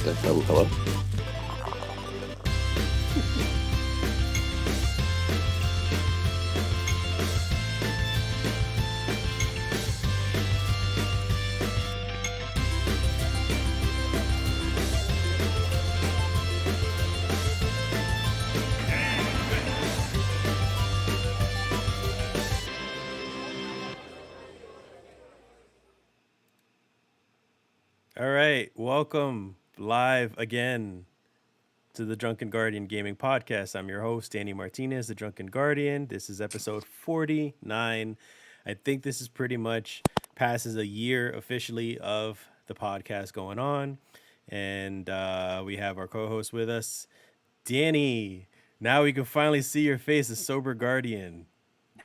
Hello. All right, welcome live again to the Drunken Guardian Gaming Podcast. I'm your host, Danny Martinez, the Drunken Guardian. This is episode 49. I think this is pretty much passes a year officially of the podcast going on. And we have our co-host with us, Danny. Now we can finally see your face, a sober guardian.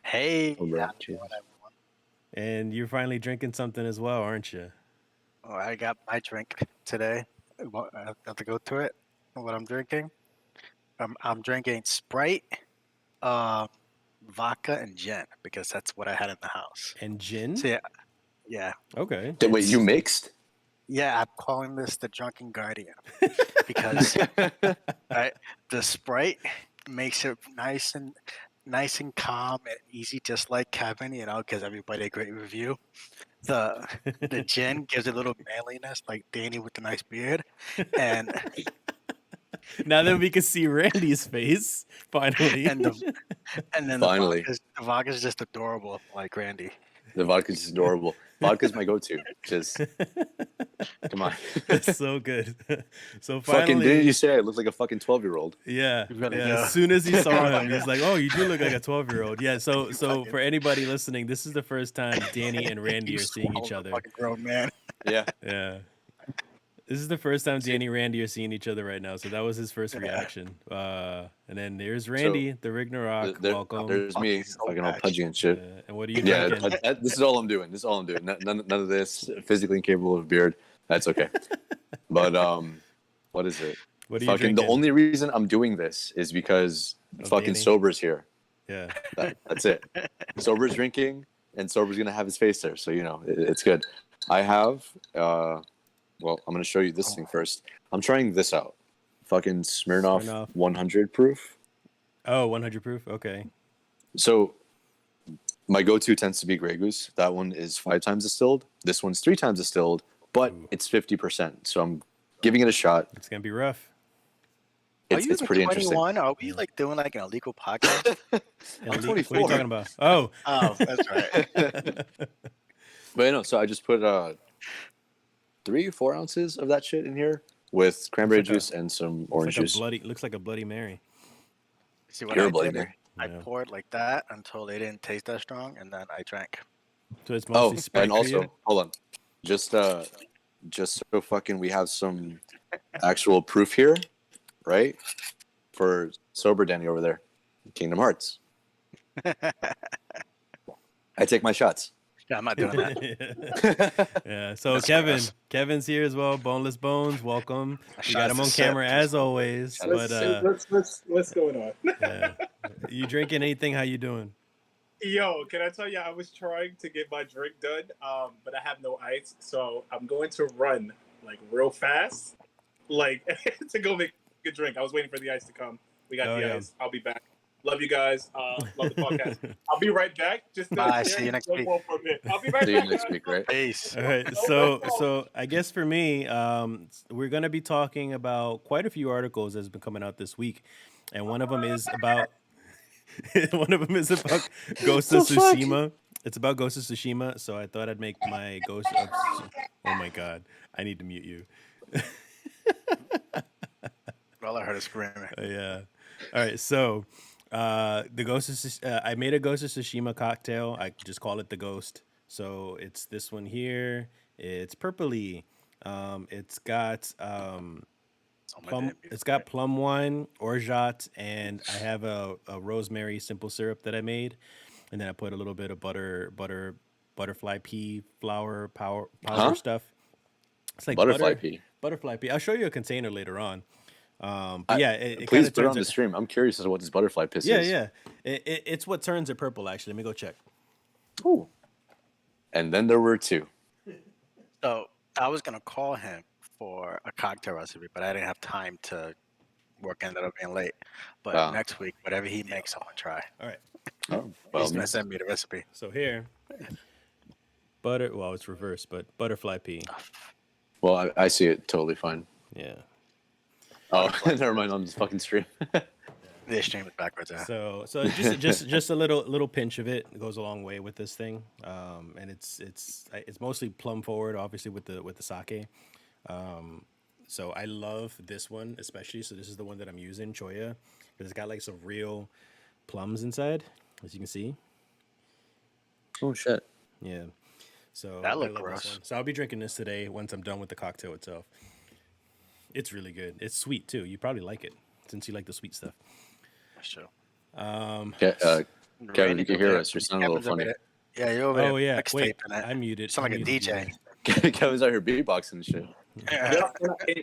Hey, Oh, bro. Jesus. everyone. And you're finally drinking something as well, aren't you? Oh, I got my drink today. I have to go to it. What I'm drinking? I'm drinking Sprite, vodka, and gin because that's what I had in the house. And gin? So yeah. Okay. Wait, you mixed? Yeah. I'm calling this the Drunken Guardian because the Sprite makes it nice and calm and easy, just like Kevin. Gives everybody a great review. The gin gives it a little manliness, like Danny with the nice beard, and Now that we can see Randy's face, finally. and then Finally. the vodka's just adorable, like Randy. The vodka's just adorable. Vodka's my go-to. Just come on. That's so good. So Fucking finally, didn't you say I look like a fucking 12-year-old? yeah, You really yeah. do. As soon as he saw him, he's like, "Oh, you do look like a 12-year-old." Yeah. So for anybody listening, this is the first time Danny and Randy You are seeing each swallowed a other. Fucking grown man. Yeah. Yeah. This is the first time Danny and Randy are seeing each other right now. So that was his first reaction. And then there's Randy, the Ragnarok. Welcome. There's me, So fucking all bad. pudgy and shit. And what are you Yeah, drinking? this is all I'm doing. This is all I'm doing. None of this. Physically incapable of beard. That's okay. But what is it? What are you Fucking drinking? the only reason I'm doing this is because Of fucking Danny? Sober's here. Yeah. That's it. Sober's drinking, and Sober's gonna have his face there, so it's good. I have. Well, I'm gonna show you this thing first. I'm trying this out. Fucking Smirnoff 100 proof. Oh, 100 proof. Okay. So my go-to tends to be Grey Goose. That one is 5 times distilled. This one's 3 times distilled, but it's 50%. So I'm giving it a shot. It's gonna be rough. It's pretty interesting. 21? Are we like doing like an illegal podcast? I'm What are you 24. talking about? Oh. Oh, that's right. But so I just put 3 or 4 ounces of that shit in here with cranberry Looks like juice and some It's orange like juice. looks like a Bloody Mary. See what You're I a Bloody did? Mary. I Yeah. poured like that until they didn't taste that strong, and then I drank. So it's Oh, mostly Sprite and for also, you? hold on. Just so fucking we have some actual proof here, right? For Sober Danny over there. Kingdom Hearts. I take my shots. Yeah, I'm not doing that. Yeah. So That's gross. Kevin's here as well. Boneless Bones, welcome. We got Shots him on to sip. camera as always. But What's going on? yeah. You drinking anything? How you doing? Yo, can I tell you, I was trying to get my drink done, but I have no ice, so I'm going to run like real fast, like to go make a drink. I was waiting for the ice to come. We got Oh, the yeah. ice. I'll be back. Love you guys. Love the podcast. I'll be right back. Just Bye, see you next week. For a bit. I'll be right See you back. next guys. week, right? Peace. All right, so I guess for me, we're gonna be talking about quite a few articles that's been coming out this week, and one of them is about Ghost of Tsushima. It's about Ghost of Tsushima, so I thought I'd make my Ghost of. Oh my God, I need to mute you. All I heard is screaming. Yeah. All right. So, the Ghost of I made a Ghost of Tsushima cocktail. I just call it the Ghost. So it's this one here. It's purpley. It's got Someone plum. did it It's got plum wine, orgeat, and I have a rosemary simple syrup that I made, and then I put a little bit of butterfly pea flour powder Huh? stuff. It's like Butterfly pea. Butterfly pea. I'll show you a container later on. But I- yeah, it Please kinda put it on turns the it. stream. I'm curious as to what this butterfly piss Yeah, is. yeah. It's what turns it purple. Actually, let me go check. Ooh. And then there were 2. So I was gonna call him for a cocktail recipe, but I didn't have time to work. Ended up being late. But Ah. next week, whatever he makes, I'm gonna try. All right. Oh, He's well, gonna send me the recipe. So here, butter. Well, it's reversed, but butterfly pea. well, I see it totally fine. Yeah. Oh, never mind on this fucking stream. The stream is backwards. Yeah. So just a little pinch of it goes a long way with this thing. And it's mostly plum forward, obviously with the sake. So I love this one especially. So this is the one that I'm using, Choya, because it's got like some real plums inside, as you can see. Oh shit. Yeah. So That I looked love this gross. one. So I'll be drinking this today once I'm done with the cocktail itself. It's really good. It's sweet too. You probably like it since you like the sweet stuff. That's true. Kevin, you can hear us. You're sounding a little funny. Yeah, you're over Oh there. yeah. Mixtaping Wait, it. I muted. You sound I like a muted DJ. you. Kevin's out here beatboxing and shit. Yeah.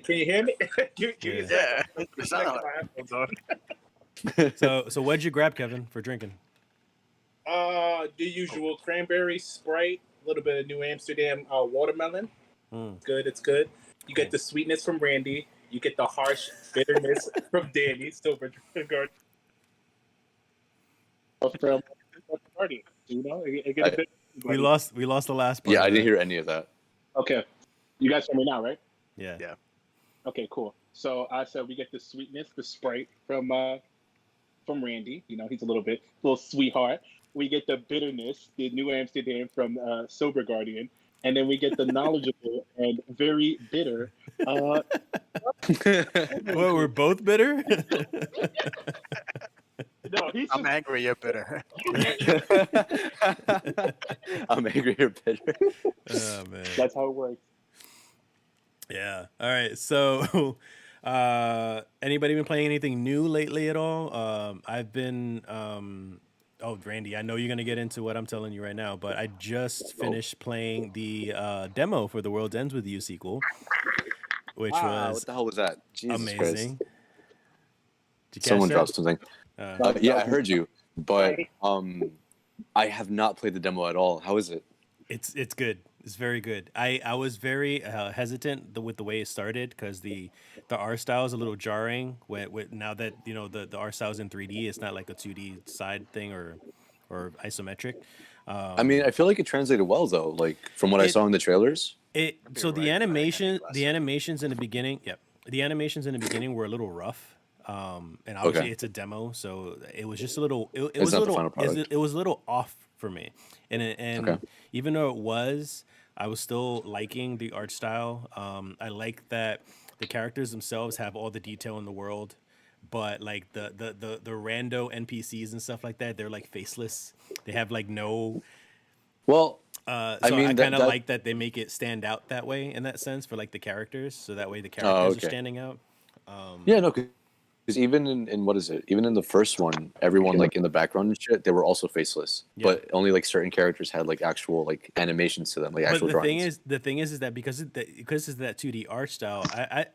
Can you hear me? Yeah. It sounded like- my headphones on. So what'd you grab, Kevin, for drinking? The usual cranberry Sprite, a little bit of New Amsterdam watermelon. Good, it's good. You get the sweetness from Randy. You get the harsh bitterness from Danny. Silver guard. From party, you know, it gets a bit. We lost the last part. Yeah, of I didn't that. hear any of that. Okay. You guys hear me now, right? Yeah. Yeah. Okay, cool. So I said we get the sweetness, the Sprite from Randy. You know, he's a little sweetheart. We get the bitterness, the New Amsterdam from Sober Guardian, and then we get the knowledgeable and very bitter. What, we're both bitter? No, he's I'm angry. You're bitter. I'm angry or bitter. Oh man. that's how it works. Yeah. All right. So, anybody been playing anything new lately at all? I've been. Oh, Randy, I know you're gonna get into what I'm telling you right now, but I just finished playing the demo for the World Ends With You sequel, which Wow, was what the hell was that? Jesus amazing. Christ. Did you catch Someone that? dropped something. Yeah, I heard you, but I have not played the demo at all. How is it? It's good. It's very good. I was very hesitant with the way it started because the art style is a little jarring. With now that you know the art style is in 3D, it's not like a 2D side thing or isometric. I mean, I feel like it translated well though. Like from what I saw in the trailers. So the right, animations in the beginning, the animations in the beginning were a little rough. And obviously it's a demo, so it was just a little. It was a not the little. final product. It was a little off for me, and even though it was, I was still liking the art style. I like that the characters themselves have all the detail in the world, but like the rando NPCs and stuff like that, they're like faceless. They have like no. Well, So I mean, I that- kind of that- like that they make it stand out that way in that sense for like the characters, so that way the characters are standing out. yeah, no, because even in what is it? Even in the first one, everyone like in the background and shit, they were also faceless. Yeah. But only like certain characters had like actual like animations to them, like actual But drawings. the thing is that because it's that 2D art style,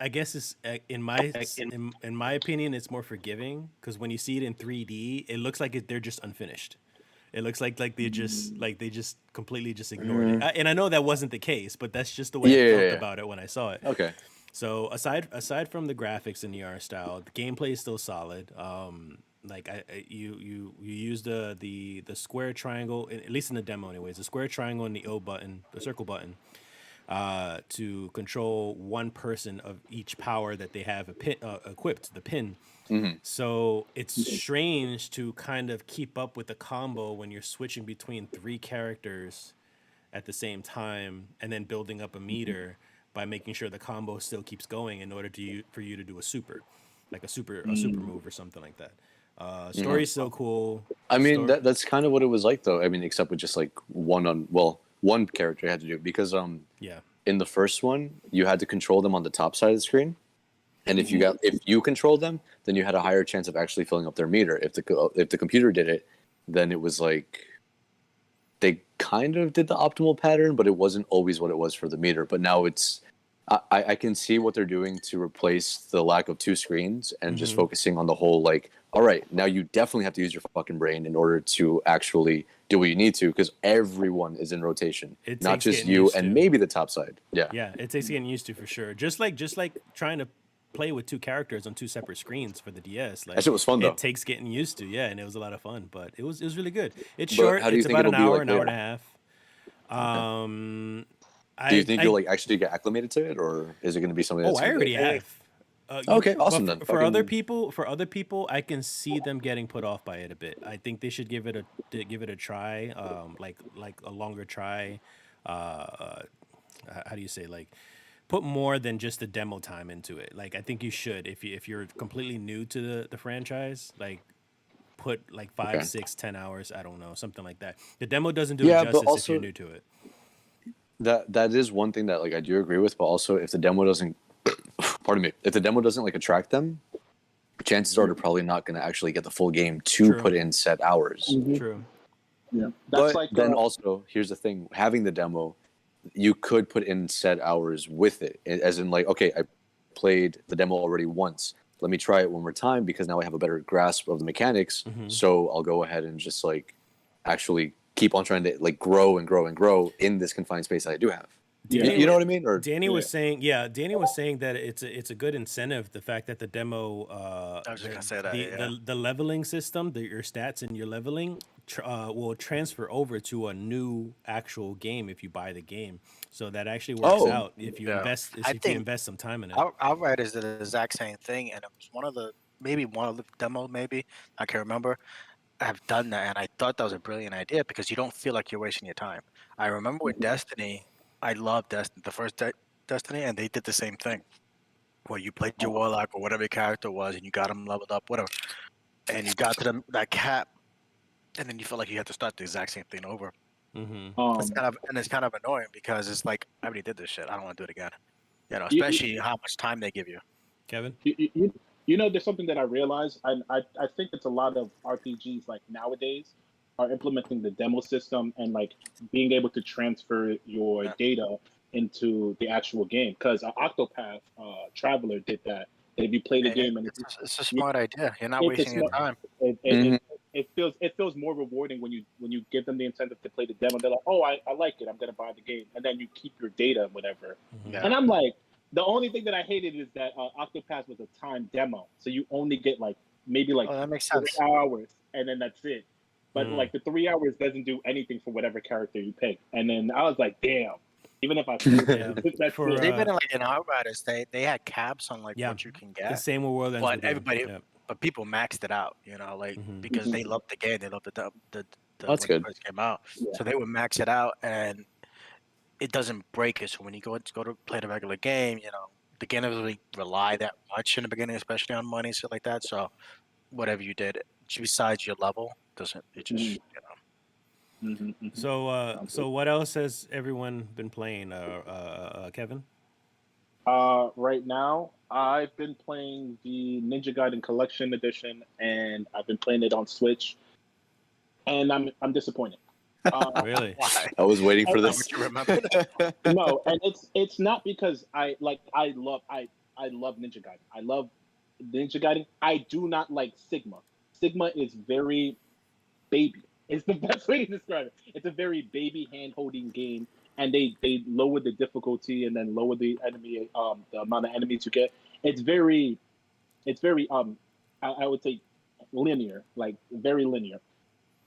I guess it's in my opinion, it's more forgiving because when you see it in 3D, it looks like they're just unfinished. It looks like they just completely just ignored it. And I know that wasn't the case, but that's just the way I felt about it when I saw it. Okay. So aside from the graphics and the art style, the gameplay is still solid. Like you use the square triangle, at least in the demo anyways, the square triangle and the O button, the circle button, to control one person of each power that they have equipped, the pin. So it's strange to kind of keep up with the combo when you're switching between 3 characters at the same time and then building up a meter by making sure the combo still keeps going in order for you to do a super move or something like that. Story's so cool. I mean, that's kind of what it was like though. I mean, except with just like one character you had to do because in the first one you had to control them on the top side of the screen. And if you controlled them, then you had a higher chance of actually filling up their meter. If the computer did it, then it was like they kind of did the optimal pattern, but it wasn't always what it was for the meter. But now it's I can see what they're doing to replace the lack of two screens and just Mhm. focusing on the whole, like, all right, now you definitely have to use your fucking brain in order to actually do what you need to, because everyone is in rotation, It not takes just getting you used and to. maybe the top side. Yeah. Yeah, it takes getting used to for sure. Just like trying to play with two characters on two separate screens for the DS. That Like shit was fun, it though. takes getting used to. Yeah, and it was a lot of fun. But it was really good. It's But short. how do you It's think about it'll be like an hour and later? a half. Do you think I you'll like actually get acclimated to it, or is it going to be something that's I going to already be like, have. okay, But awesome then. for other Fucking, people, I can see them getting put off by it a bit. I think they should give it a try, like a longer try. How do you say, like, put more than just the demo time into it. Like I think you should, if you're completely new to the franchise, like put like five, okay. 6, 10 hours. I don't know, something like that. The demo doesn't do it Yeah, but justice if you're also new to it. that is one thing that like I do agree with. But also, if the demo doesn't, pardon me, if the demo doesn't like attract them, chances are they're probably not going to actually get the full game to True. put in set hours. Mhm. True. Yeah, that's But like then also, here's the thing: having the demo, you could put in set hours with it, as in like, okay, I played the demo already once. Let me try it one more time because now I have a better grasp of the mechanics. Mhm. So I'll go ahead and just like actually keep on trying to like grow and grow and grow in this confined space that I do have. Yeah. Danny You know wa- what I mean? Or Danny was saying, Danny was saying that it's a good incentive. The fact that the demo, I was just gonna say that. the leveling system, your stats and your leveling, will transfer over to a new actual game if you buy the game. So that actually works Oh. out if you Yeah. invest I if you think invest some time in it. Outright is the exact same thing, and it was one of the demo, maybe I can't remember. Have done that, and I thought that was a brilliant idea because you don't feel like you're wasting your time. I remember with Destiny, I loved Destiny, the first Destiny, and they did the same thing where you played your warlock or whatever your character was, and you got them leveled up, whatever, and you got to that cap, and then you felt like you had to start the exact same thing over. Mm-hmm. It's kind of annoying because it's like I already did this shit. I don't want to do it again. You know, You- especially how much time they give you. Kevin. you know, there's something that I realized, and I think it's a lot of RPGs like nowadays are implementing the demo system and like being able to transfer your Yeah. data into the actual game. Because Octopath Traveler did that. If you play the And game and it's a smart idea. You're not it's a wasting your smart, time. Mhm. it feels more rewarding when you give them the incentive to play the demo. They're like, oh, I like it, I'm gonna buy the game, and then you keep your data, whatever. Mhm. Yeah. And I'm like, the only thing that I hated is that Octopath was a timed demo, so you only get like maybe like Oh, that makes 4 sense. hours, and then that's it. But Mm. like the 3 hours doesn't do anything for whatever character you pick. And then I was like, damn. Even if I played Yeah. it, that's For, it. But even like in Outriders, they had caps on like Yeah. what you can The get, same with World Ends but with You. everybody, Yeah. but people maxed it out. You know, like Mhm. because Mhm. they loved the game, they loved the That's when good. it first came out, Yeah. so they would max it out, and it doesn't break it. So when you go to play the regular game, you know, the game doesn't really rely that much in the beginning, especially on money, shit like that. So whatever you did, besides your level, doesn't it just Mhm. Mhm. So what else has everyone been playing? Kevin. Right now, I've been playing the Ninja Gaiden Collection Edition, and I've been playing it on Switch, and I'm disappointed. Really? why? I was waiting for Not this. what you remember. No, and it's not because I love Ninja Gaiden. I love Ninja Gaiden. I do not like Sigma. Sigma is very baby. It's the best way to describe it. It's a very baby hand holding game, and they lower the difficulty and then lower the amount of enemies you get. It's very I would say linear, like very linear.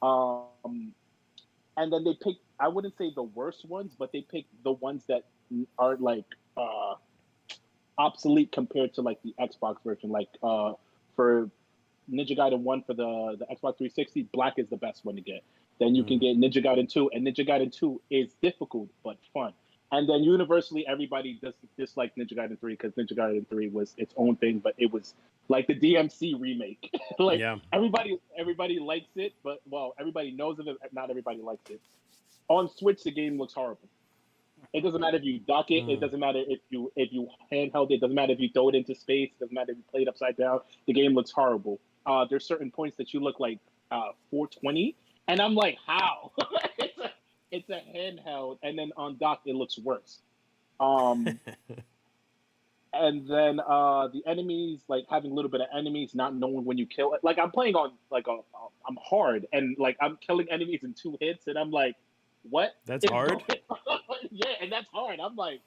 Um and then they pick, I wouldn't say the worst ones, but they pick the ones that are like uh obsolete compared to like the Xbox version. Like for Ninja Gaiden 1 for the Xbox 360, black is the best one to get. Then you can get Ninja Gaiden 2, and Ninja Gaiden 2 is difficult but fun. And then universally, everybody dislike Ninja Gaiden 3 because Ninja Gaiden 3 was its own thing, but it was like the DMC remake. Like Yeah. everybody likes it, but well, everybody knows of it. Not everybody likes it. On Switch, the game looks horrible. It doesn't matter if you dock it. It doesn't matter if you handheld it. It doesn't matter if you throw it into space. It doesn't matter if you play it upside down. The game looks horrible. There's certain points that you look like 420, and I'm like, how? it's a handheld, and then on dock it looks worse. Um, and then the enemies, like having a little bit of enemies, not knowing when you kill it. Like I'm playing on I'm hard, and like I'm killing enemies in 2 hits, and I'm like, what? That's hard. Yeah, and that's hard. I'm like,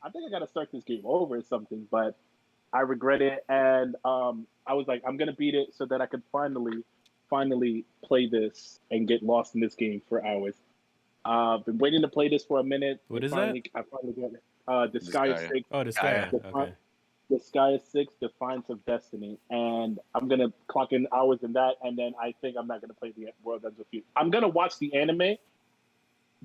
I think I gotta start this game over or something, but I regret it, and I was like, I'm gonna beat it so that I could finally play this and get lost in this game for hours. Been waiting to play this for a minute. What is I finally got it. The Sky is Six. Oh, Disgaea. Okay. The Sky is Six, Defiance of Destiny, and I'm gonna clock in hours in that, and then I think I'm not gonna play the World Ends With You. I'm gonna watch the anime,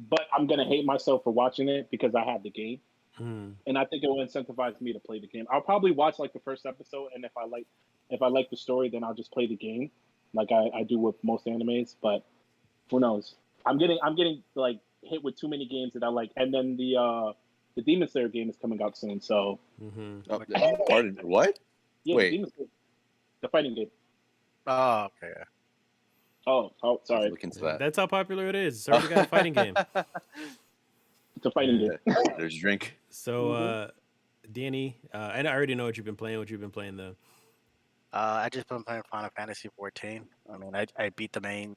but I'm gonna hate myself for watching it because I have the game. And I think it will incentivize me to play the game. I'll probably watch like the first episode, and if I like the story, then I'll just play the game, like I do with most animes. But who knows? I'm getting like hit with too many games that I like, and then the Demon Slayer game is coming out soon. So, Pardon, what? Yeah, Wait. Demon Slayer, the fighting game. Oh, okay. Oh, sorry. Look into that. That's how popular it is. It's already got a fighting game. It's a fighting game. There's drink. So, Danny, I already know what you've been playing. What you've been playing though? I just been playing Final Fantasy 14. I mean, I beat the main.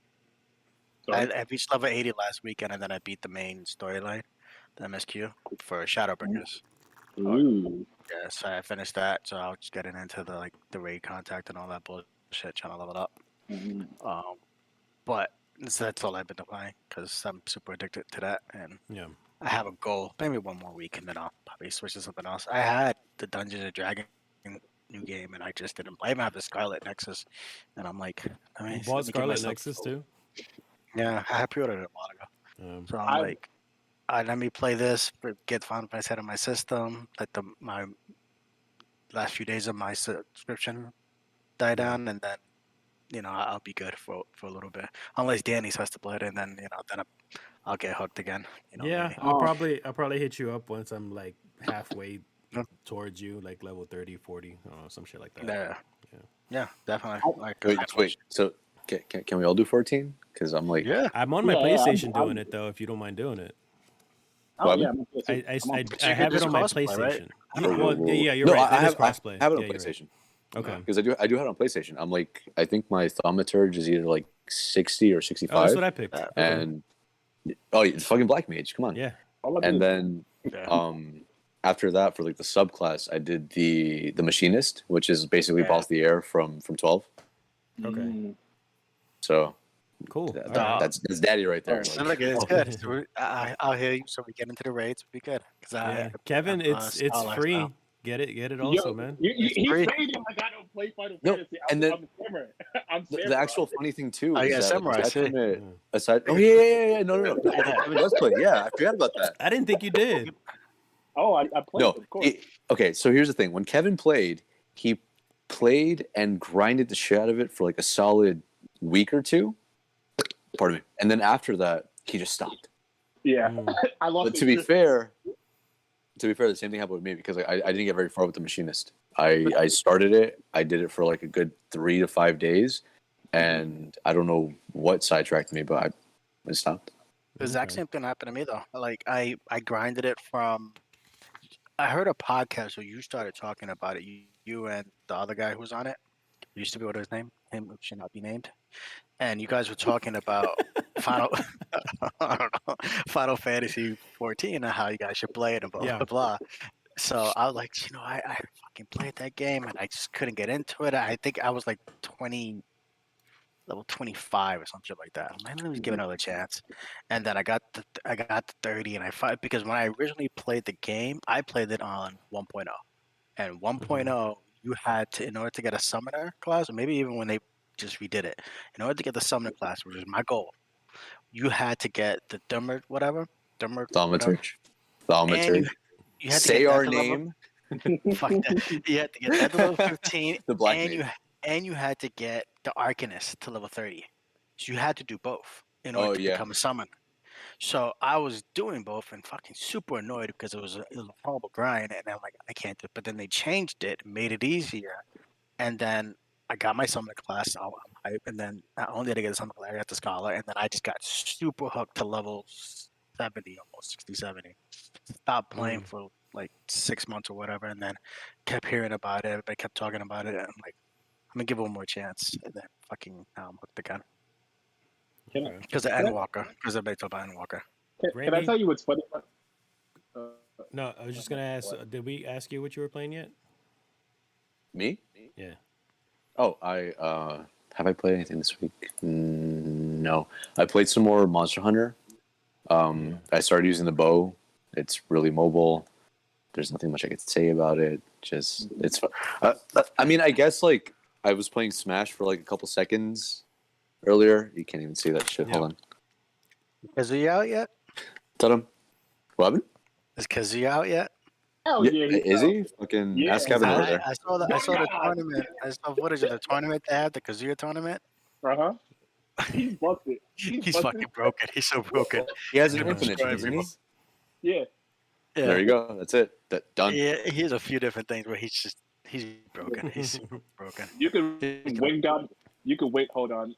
Sorry. I reached level 80 last weekend, and then I beat the main storyline, the MSQ, for Shadowbringers. Ooh. Yeah, so I finished that. So I was just getting into the raid contact and all that bullshit, trying to level up. But that's all I've been playing because I'm super addicted to that, and Yeah. I have a goal. Maybe one more week, and then I'll probably switch to something else. I had the Dungeons and Dragons new game, and I just didn't play. I even have the Scarlet Nexus, and I'm like, You bought Scarlet Nexus too? Yeah, I pre-ordered it a while ago. So I'm like, let me play this, get Final Fantasy out of my system, let my last few days of my subscription die down, and then I'll be good for a little bit. Unless Danny starts to play it, and then then I'll get hooked again. Yeah, maybe. I'll probably hit you up once I'm like halfway towards you, like level 30, 40, I don't know, some shit like that. Yeah, definitely. Wait. So can we all do 14? Because I'm like, Yeah. I'm on my PlayStation doing it though. If you don't mind doing it, Oh, yeah, I have it on my crossplay, right? PlayStation. Well, yeah, you're No, right. I It is have crossplay. it on Yeah, you're right. PlayStation. Okay. Because I do have it on PlayStation. I'm like, I think my thaumaturge is either like 60 or 65. Oh, that's what I picked. And it's fucking Black Mage. Come on. Yeah. And then after that, for like the subclass, I did the Machinist, which is basically Boss the Air from 12. Okay. So Cool. that's daddy right there. Look, it's good. So I'll hear you. So we get into the raids. Be good. Kevin, it's free. Lifestyle. Get it also, man. He's free. saying it like I don't play Final No, Fantasy. and then- I'm Samurai. I'm The Samurai. actual funny thing too Oh, is yeah, that Samurai, aside see. from it, no, Kevin does play. Yeah, I forgot about that. I didn't think you did. Oh, I played No, it, of course. okay. So here's the thing: when Kevin played, he played and grinded the shit out of it for like a solid week or two. Pardon me. And then after that, he just stopped. Yeah. I lost But to be fair, the same thing happened with me because I didn't get very far with the Machinist. I started it. I did it for like a good 3 to 5 days, and I don't know what sidetracked me, but I stopped. The exact same thing happened to me though. Like I grinded it from. I heard a podcast where you started talking about it. You and the other guy who was on it. Used to be what his name. Him who should not be named. And you guys were talking about Final Fantasy 14 and how you guys should play it and blah blah blah. So I was like, I fucking played that game and I just couldn't get into it. I think I was like level 25 or some shit like that. I'm like, let me give it another chance. And then I got the 30 and I fought because when I originally played the game, I played it on 1.0. And 1.0, you had to, in order to get a summoner class, or maybe even when they just redid it, in order to get the summoner class, which is my goal, you had to get the Thaumaturge. Thaumaturge. You had to Say get our that to name. Fuck that. You had to get that to level 15. The Black Mage. And you had to get the Arcanist to level 30. So you had to do both in order to become a summoner. So I was doing both and fucking super annoyed because it was a horrible grind. And I'm like, I can't do it. But then they changed it, made it easier. And then I got my summoner class. I'm hype. And then not only did I get the summoner class, I got the scholar. And then I just got super hooked to level 70, almost 60, 70. Stopped playing for like 6 months or whatever, and then kept hearing about it. Everybody kept talking about it. And I'm like, I'm gonna give it one more chance, and then fucking now I'm hooked again Can I, Okay. because of Can I- Endwalker. Because everybody talk about Endwalker. can I Randy? tell you what's funny? No, I was just gonna ask. Did we ask you what you were playing yet? Me? Yeah. Oh, have I played anything this week? No. I played some more Monster Hunter. I started using the bow. It's really mobile. There's nothing much I could say about it. Just it's fun. I mean, I guess like I was playing Smash for like a couple seconds earlier. You can't even see that shit. Hold on. Is he out yet? Tell him. What happened? Is Kazuya out yet? Oh Yeah, yeah, is he? Fucking Yeah. ask Kevin over there. I saw the God. tournament. I saw footage of the tournament they had, the Kazuya tournament. Uh-huh. He's busted. He's busted. fucking broken. He's so broken. He has an Yeah. infinite, doesn't he? Yeah. Yeah. There you go. That's it. Done. Yeah, he has a few different things where he's broken. He's super broken. You can win God. You can wait. Hold on.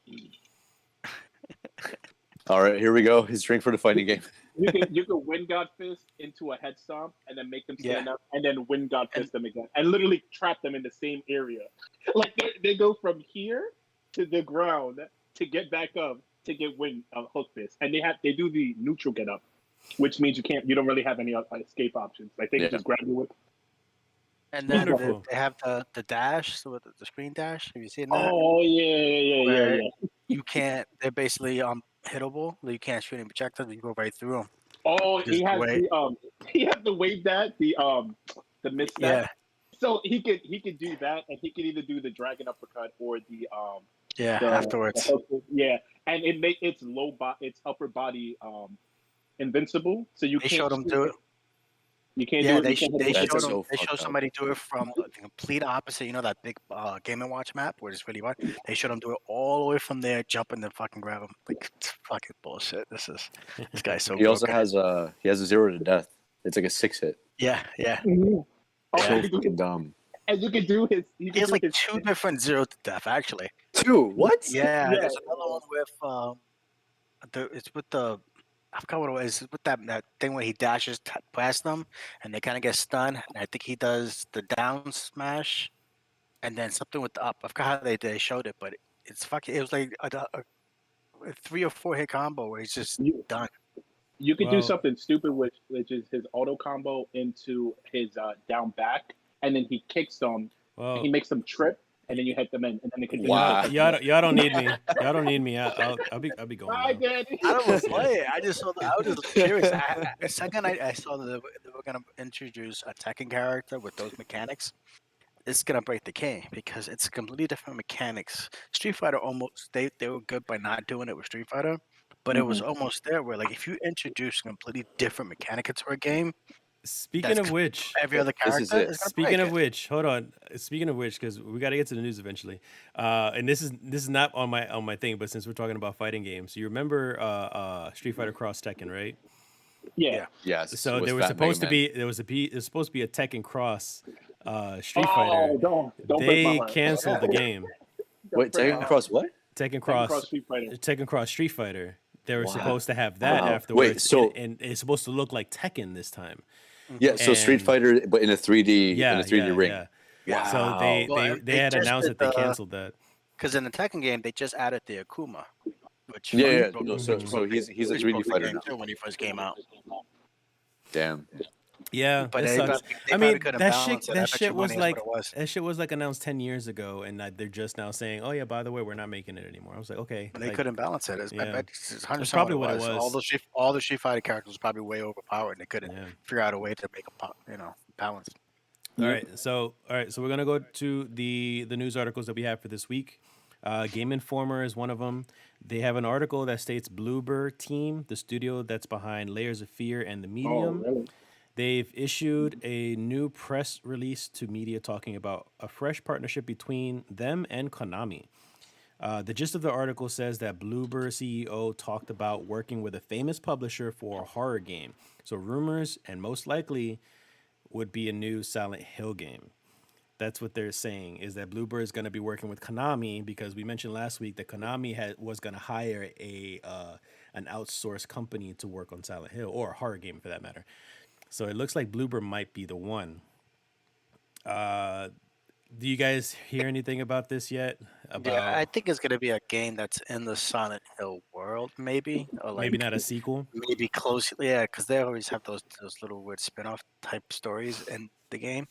All right, here we go. His drink for the fighting game. You can win God Fist into a head stomp and then make them stand up and then win God Fist them again and literally trap them in the same area. Like they go from here to the ground to get back up to get win hook fist, and they do the neutral get up, which means you don't really have any escape options. Like they can just grab you with. And then Wonderful. they have the dash, so the screen dash. Have you seen that? Oh yeah. Where You can't. They're basically hittable. You can't shoot any projectiles. You go right through them. Oh, he Just has wait. he has the wave that the misstep. Yeah, So he could do that, and he could either do the dragon uppercut or the yeah. the- Afterwards, the hook. Yeah, and it's its upper body invincible. So you they can't showed them shoot do it. You can't Yeah, do it. they You can't hit they it with That's showed a- them. so They fucked showed up. somebody do it from the complete opposite. You know that big Game and Watch map where it's really wide. They showed them do it all the way from there, jump and then fucking grab him. Like it's fucking bullshit. This guy's so. He also broken. has a 0 to death. It's like a 6-hit. Yeah. Oh, So and you can- fucking dumb. and you can do his. You He can has do like his, 2 different 0 to death actually. 2? What? Yeah, Yeah. there's another one with it's with the I forgot what it was. It's with that thing where he dashes past them and they kind of get stunned. And I think he does the down smash, and then something with the up. I forgot how they showed it, but it's fucking. It was like a 3 or 4 hit combo where he's just You- done. You could Well- do something stupid, which is his auto combo into his down back, and then he kicks them. Well, And he makes them trip, and then you hit them in, and then they can. Wow. y'all don't need me. Y'all don't need me. I'll be going. Bye, now. Daddy. I don't want to play it. I just saw. I was just curious. The second I saw that they were gonna introduce a Tekken character with those mechanics, it's gonna break the game because it's completely different mechanics. Street Fighter almost they were good by not doing it with Street Fighter, but it was almost there where like if you introduce a completely different mechanic into a game, Speaking That's of which, every other This is character it. is gonna speaking break of it. which, hold on. Speaking of which, because we got to get to the news eventually. And this is not on my thing, but since we're talking about fighting games, you remember Street Fighter Cross Tekken, right? Yeah. Yes. So with there was Fat supposed to Mega be supposed to be a Tekken Cross Street Oh, Fighter. don't break my They heart. canceled the game. Man. Wait, Tekken Cross what? Tekken Tekken Cross Cross Street Fighter. Tekken Cross Street Fighter. They were Wow. supposed to have that Wow. afterwards. Wait, so- and it's supposed to look like Tekken this time. Yeah, so Street And- Fighter, but in a 3D, Yeah, in a 3D yeah, ring. yeah. Yeah. So Wow. they Well, they they had just announced did that they the- canceled that. Because in the Tekken game they just added the Akuma, which Yeah, yeah. broke- No, so he's a which 3D broke the fighter game now. too when he first came out. Damn. Yeah, But that they sucks. probably- they I probably mean, couldn't that balance shit it. that That shit extra was money is like what it was. that shit was like announced 10 years ago, and they're just now saying, "Oh yeah, by the way, we're not making it anymore." I was like, "Okay." And they like, couldn't balance it. yeah. I bet it's 100% That's probably what it was. All the Street Fighter characters was probably way overpowered, and they couldn't Yeah. figure out a way to make balance. All right, so we're gonna go to the news articles that we have for this week. Game Informer is one of them. They have an article that states Bloober Team, the studio that's behind Layers of Fear and The Oh, Medium. really? They've issued a new press release to media talking about a fresh partnership between them and Konami. The gist of the article says that Bloober CEO talked about working with a famous publisher for a horror game. So rumors, and most likely, would be a new Silent Hill game. That's what they're saying, is that Bloober is going to be working with Konami, because we mentioned last week that Konami was going to hire an outsourced company to work on Silent Hill, or a horror game for that matter. So it looks like Bloober might be the one. Do you guys hear anything about this yet? About Yeah, I think it's gonna be a game that's in the Silent Hill world, maybe, or maybe like not a sequel? maybe close. Yeah, because they always have those little weird spin-off type stories in the game,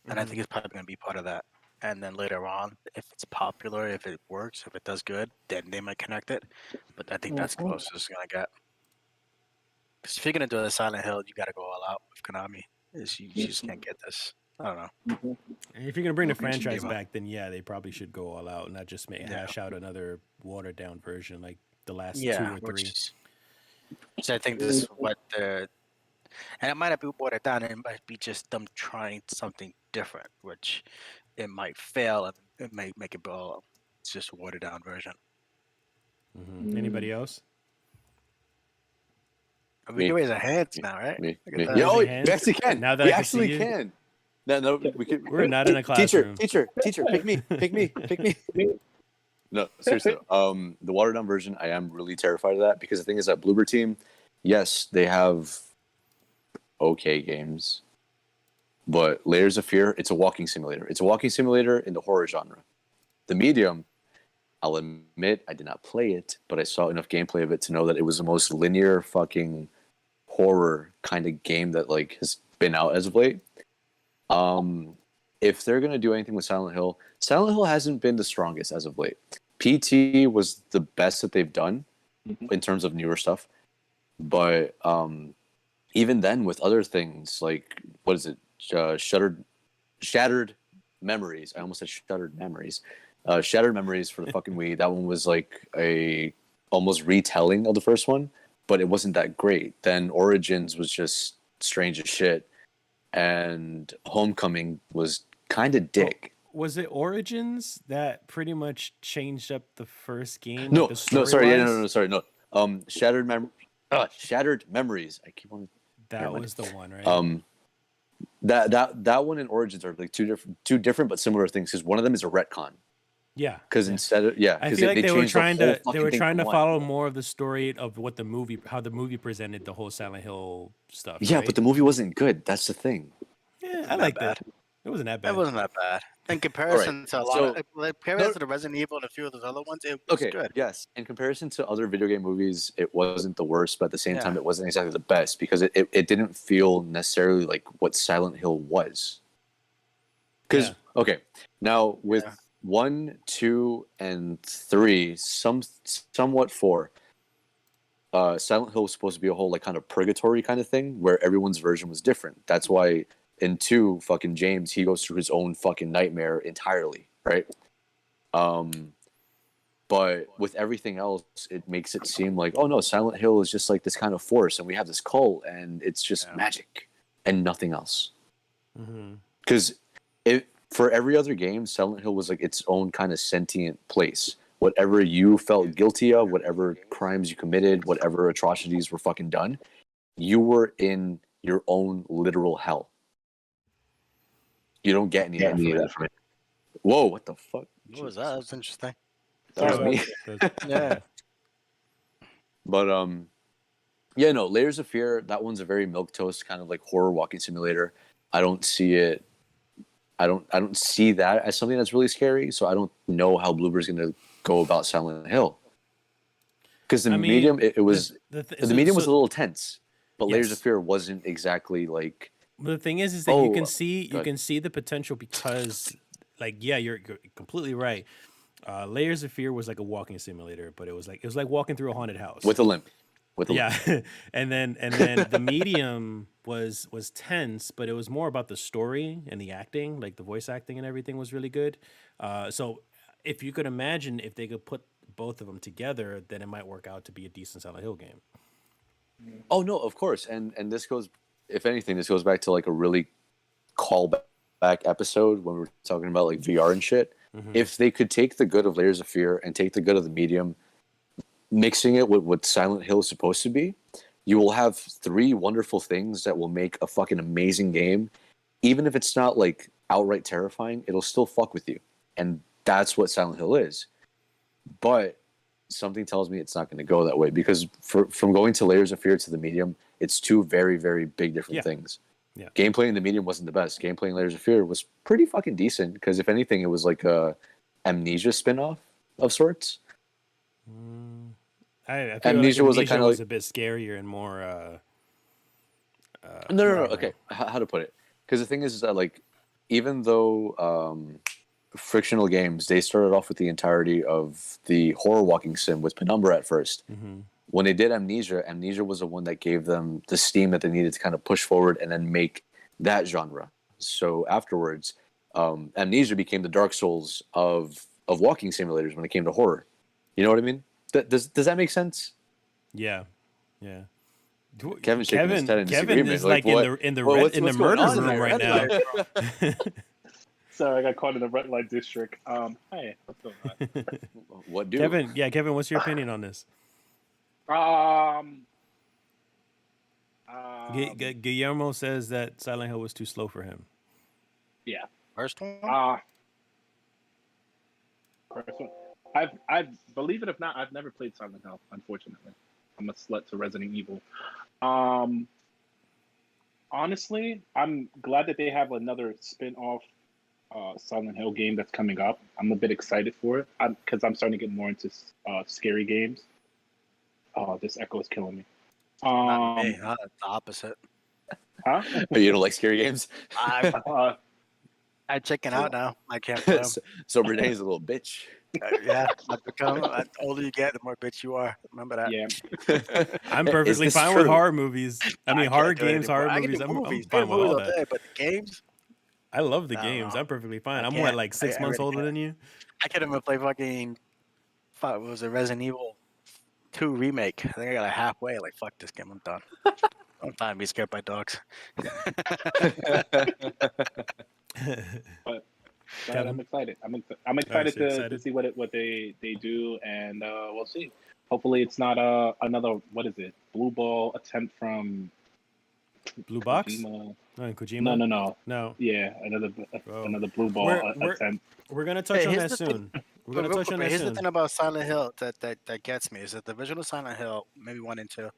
and I think it's probably gonna be part of that. And then later on, if it's popular, if it works, if it does good, then they might connect it. But I think that's close as it's gonna get. Because if you're gonna do a Silent Hill, you gotta go all out with Konami. You just can't get this. I don't know. And if you're gonna bring the What makes you franchise give up? back, then yeah, they probably should go all out, not just make Yeah. hash out another watered down version like the last Yeah, two or which three. is. So I think this is what the, and it might not be watered down. It might be just them trying something different, which it might fail and it may make it blow. It's just a watered down version. Anybody else? We Me. can raise our hands now, right? Me. Look at Me. that. Yeah, oh, Raising we hands? actually can. Now that we I can see actually you? can. No, we could. We're not in a classroom. Teacher, pick me, pick me. No, seriously. The watered down version, I am really terrified of that because the thing is that Bloober Team, yes, they have okay games, but Layers of Fear, it's a walking simulator. It's a walking simulator in the horror genre. The Medium, I'll admit, I did not play it, but I saw enough gameplay of it to know that it was the most linear fucking horror kind of game that like has been out as of late. If they're gonna do anything with Silent Hill hasn't been the strongest as of late. PT was the best that they've done in terms of newer stuff, but even then with other things like what is it, Shattered Memories. I almost said Shuttered Memories. Shattered Memories for the fucking Wii. That one was like a almost retelling of the first one, but it wasn't that great. Then Origins was just strange as shit, and Homecoming was kind of dick. Was it Origins that pretty much changed up the first game? No, like the no, sorry, yeah, story-wise? sorry, no. Shattered Memories. I keep on. That Never mind. was the one, right? That one and Origins are like two different but similar things because one of them is a retcon. Yeah, Because instead of I feel like they were changed the trying whole to fucking thing from one. follow more of the story of what the movie, how the movie presented the whole Silent Hill stuff. Yeah, right? but the movie wasn't good. That's the thing. yeah, I Not liked bad. it. It wasn't that bad. It wasn't that bad. In comparison to a lot so- of, like, comparison to the Resident Evil and a few of those other ones, it was Okay, good. yes. In comparison to other video game movies, it wasn't the worst, but at the same Yeah. time, it wasn't exactly the best because it didn't feel necessarily like what Silent Hill was. Because, Yeah. okay, now with Yeah. 1, 2, and 3, somewhat 4, Silent Hill was supposed to be a whole like kind of purgatory kind of thing where everyone's version was different. That's why in 2, fucking James, he goes through his own fucking nightmare entirely, right? But with everything else, it makes it seem like, oh no, Silent Hill is just like this kind of force, and we have this cult, and it's just magic and nothing else. Because for every other game, Silent Hill was like its own kind of sentient place. Whatever you felt guilty of, whatever crimes you committed, whatever atrocities were fucking done, you were in your own literal hell. You don't get any of that from it. Whoa, what the fuck? What was that? That was interesting. That was me. Yeah. But yeah, no, Layers of Fear, that one's a very milquetoast kind of like horror walking simulator. I don't see it. I don't see that as something that's really scary. So I don't know how Bloober's going to go about Silent Hill. Because the medium, it was the medium was a little tense, but Layers of Fear wasn't exactly like. But the thing is that you can see the potential because, like, yeah, you're completely right. Layers of Fear was like a walking simulator, but it was like walking through a haunted house with a limp. Yeah, and then the medium was tense, but it was more about the story and the acting, like the voice acting and everything was really good. So if you could imagine if they could put both of them together, then it might work out to be a decent Silent Hill game. Oh no, of course, and this goes, if anything, this goes back to like a really callback episode when we were talking about like VR and shit. If they could take the good of Layers of Fear and take the good of the medium, mixing it with what Silent Hill is supposed to be, you will have 3 wonderful things that will make a fucking amazing game. Even if it's not like outright terrifying, it'll still fuck with you. And that's what Silent Hill is. But something tells me it's not going to go that way because from going to Layers of Fear to the medium, it's two very, very big different things. Yeah. Gameplay in the medium wasn't the best. Gameplay in Layers of Fear was pretty fucking decent because if anything, it was like a Amnesia spin-off of sorts. I feel Amnesia like was like kind of was a bit scarier and more. No. Okay, how to put it? Because the thing is that like, even though frictional games, they started off with the entirety of the horror walking sim with Penumbra at first. Mm-hmm. When they did Amnesia was the one that gave them the steam that they needed to kind of push forward and then make that genre. So afterwards, Amnesia became the Dark Souls of walking simulators when it came to horror. You know what I mean? Does that make sense? Yeah. Kevin is like in the murder room right now. Sorry, I got caught in the red light district. Hey, what's going on? What do? Kevin, what's your opinion on this? Guillermo says that Silent Hill was too slow for him. Yeah. First one? First one. I've believe it or not, I've never played Silent Hill, unfortunately. I'm a slut to Resident Evil. Honestly, I'm glad that they have another spin-off Silent Hill game that's coming up. I'm a bit excited for it because I'm starting to get more into scary games. Oh, this echo is killing me. Not me, the opposite. Huh? You don't like scary games? I'm checking out now. I can't play them. So Renee's a little bitch. Yeah, the older you get, the more bitch you are. Remember that. Yeah. I'm perfectly fine with horror movies. I mean, horror games, horror movies. I'm fine with all that. Day, but the games, I love the games. I'm perfectly fine. I'm what, like 6 months older than you? I can't even play fucking. It was a Resident Evil 2 remake. I think I got like halfway. Like, fuck this game. I'm done. I'm fine to be scared by dogs. But I'm excited. I'm excited to see what they do, and we'll see. Hopefully, it's not another blue ball attempt from Bluebox. Kojima. No. Yeah, another blue ball attempt. We're gonna touch on that soon. Here's the thing about Silent Hill that gets me is that the original Silent Hill, maybe 1 and 2,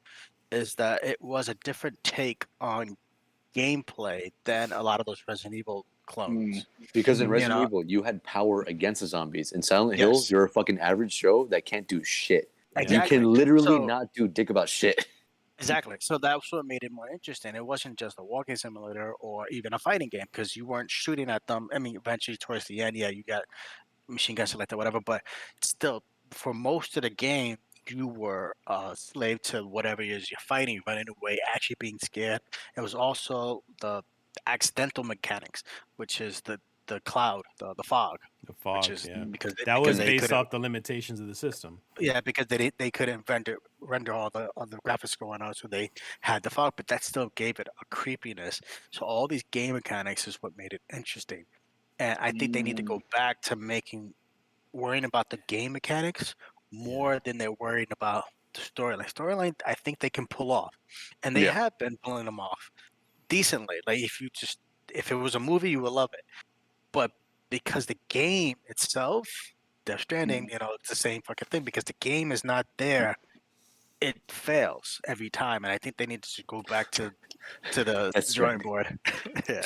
is that it was a different take on gameplay than a lot of those Resident Evil clones. Because in Resident Evil, you had power against the zombies. In Silent Hill, you're a fucking average Joe that can't do shit. Exactly. You can literally not do dick about shit. Exactly. So that's what made it more interesting. It wasn't just a walking simulator or even a fighting game because you weren't shooting at them. I mean, eventually towards the end, you got machine guns like that, whatever. But still, for most of the game, you were a slave to whatever it is you're fighting, running away, actually being scared. It was also the accidental mechanics, which is the cloud, the fog. The fog, which is because that was based off the limitations of the system. Yeah, because they couldn't render all the graphics going on, so they had the fog, but that still gave it a creepiness. So all these game mechanics is what made it interesting, and I think they need to go back to worrying about the game mechanics more than they're worrying about the storyline. Storyline, I think they can pull off, and they have been pulling them off decently. Like if it was a movie, you would love it, but because the game itself, Death Stranding, it's the same fucking thing. Because the game is not there, it fails every time, and I think they need to go back to the drawing board. Yeah,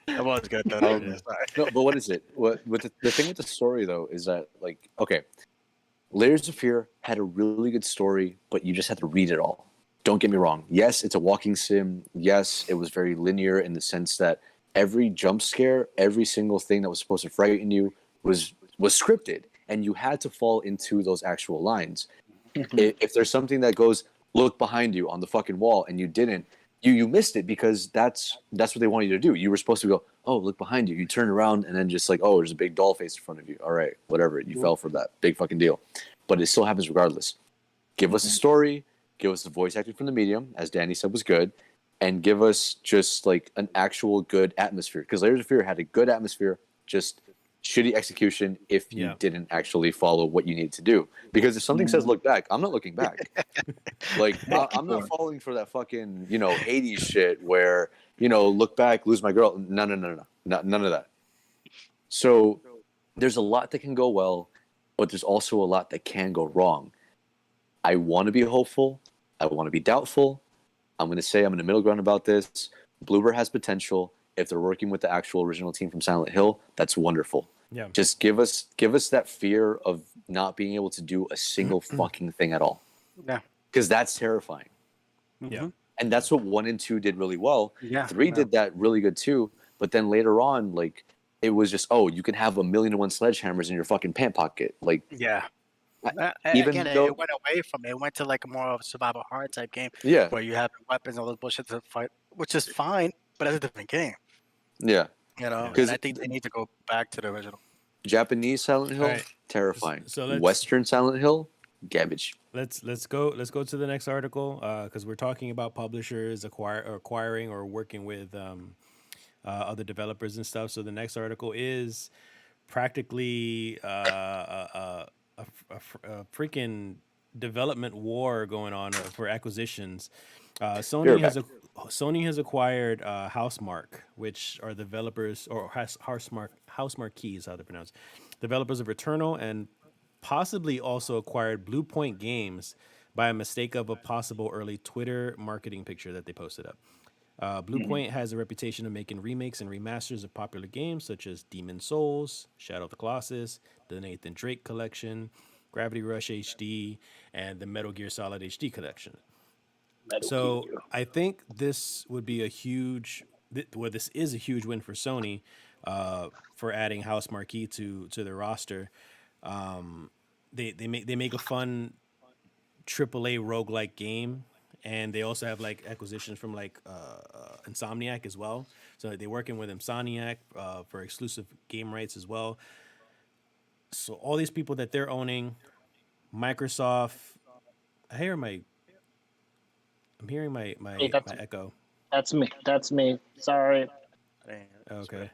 that was good though. No, but what is it? The thing with the story though is that Layers of Fear had a really good story, but you just had to read it all. Don't get me wrong. Yes, it's a walking sim. Yes, it was very linear in the sense that every jump scare, every single thing that was supposed to frighten you was scripted, and you had to fall into those actual lines. If there's something that goes, look behind you on the fucking wall, and you didn't, you missed it because that's what they wanted you to do. You were supposed to go, oh, look behind you. You turn around and then just like, oh, there's a big doll face in front of you. All right, whatever. You fell for that big fucking deal. But it still happens regardless. Give us a story. Give us the voice acting from the medium, as Danny said was good. And give us just like an actual good atmosphere. Because Layers of Fear had a good atmosphere, just shitty execution if you didn't actually follow what you needed to do. Because if something says look back, I'm not looking back. I'm not falling for that fucking 80s shit where look back, lose my girl. No, none of that. So there's a lot that can go well. but there's also a lot that can go wrong. I want to be hopeful. I want to be doubtful. I'm going to say I'm in the middle ground about this. Bloober has potential. If they're working with the actual original team from Silent Hill, that's wonderful. Yeah. Just give us that fear of not being able to do a single fucking thing at all. Yeah. Because that's terrifying. Yeah. Mhm. And that's what 1 and 2 did really well. Yeah. 3 yeah. did that really good too. But then later on, like, it was just, oh, you can have 1,000,001 sledgehammers in your fucking pant pocket. Like, Yeah. even Again, though, it went away from it. It went to like more of a survival horror type game yeah, where you have weapons and all this bullshit to fight, which is fine, but it's a different game, yeah. you know. Yeah. And I think they need to go back to the original. Japanese Silent Hill, Alright. terrifying. So let's- Western Silent Hill, garbage. Let's go to the next article because we're talking about publishers acquiring or working with other developers and stuff. So the next article is practically a freaking development war going on for acquisitions. You're back. Sony has acquired Housemark, which are developers, or Housemark Keys, how to pronounce, developers of Returnal, and possibly also acquired Bluepoint Games by a mistake of a possible early Twitter marketing picture that they posted up. Bluepoint has a reputation of making remakes and remasters of popular games such as Demon Souls, Shadow of the Colossus, the Nathan Drake Collection, Gravity Rush HD, and the Metal Gear Solid HD Collection. So I think this would be this is a huge win for Sony for adding House Marquee to their roster. They make a fun AAA roguelike game, and they also have like acquisitions from like Insomniac as well. So they're working with Insomniac for exclusive game rights as well. So all these people that they're owning, Microsoft. I'm hearing my Hey, my echo. That's me. That's me. Sorry. Okay.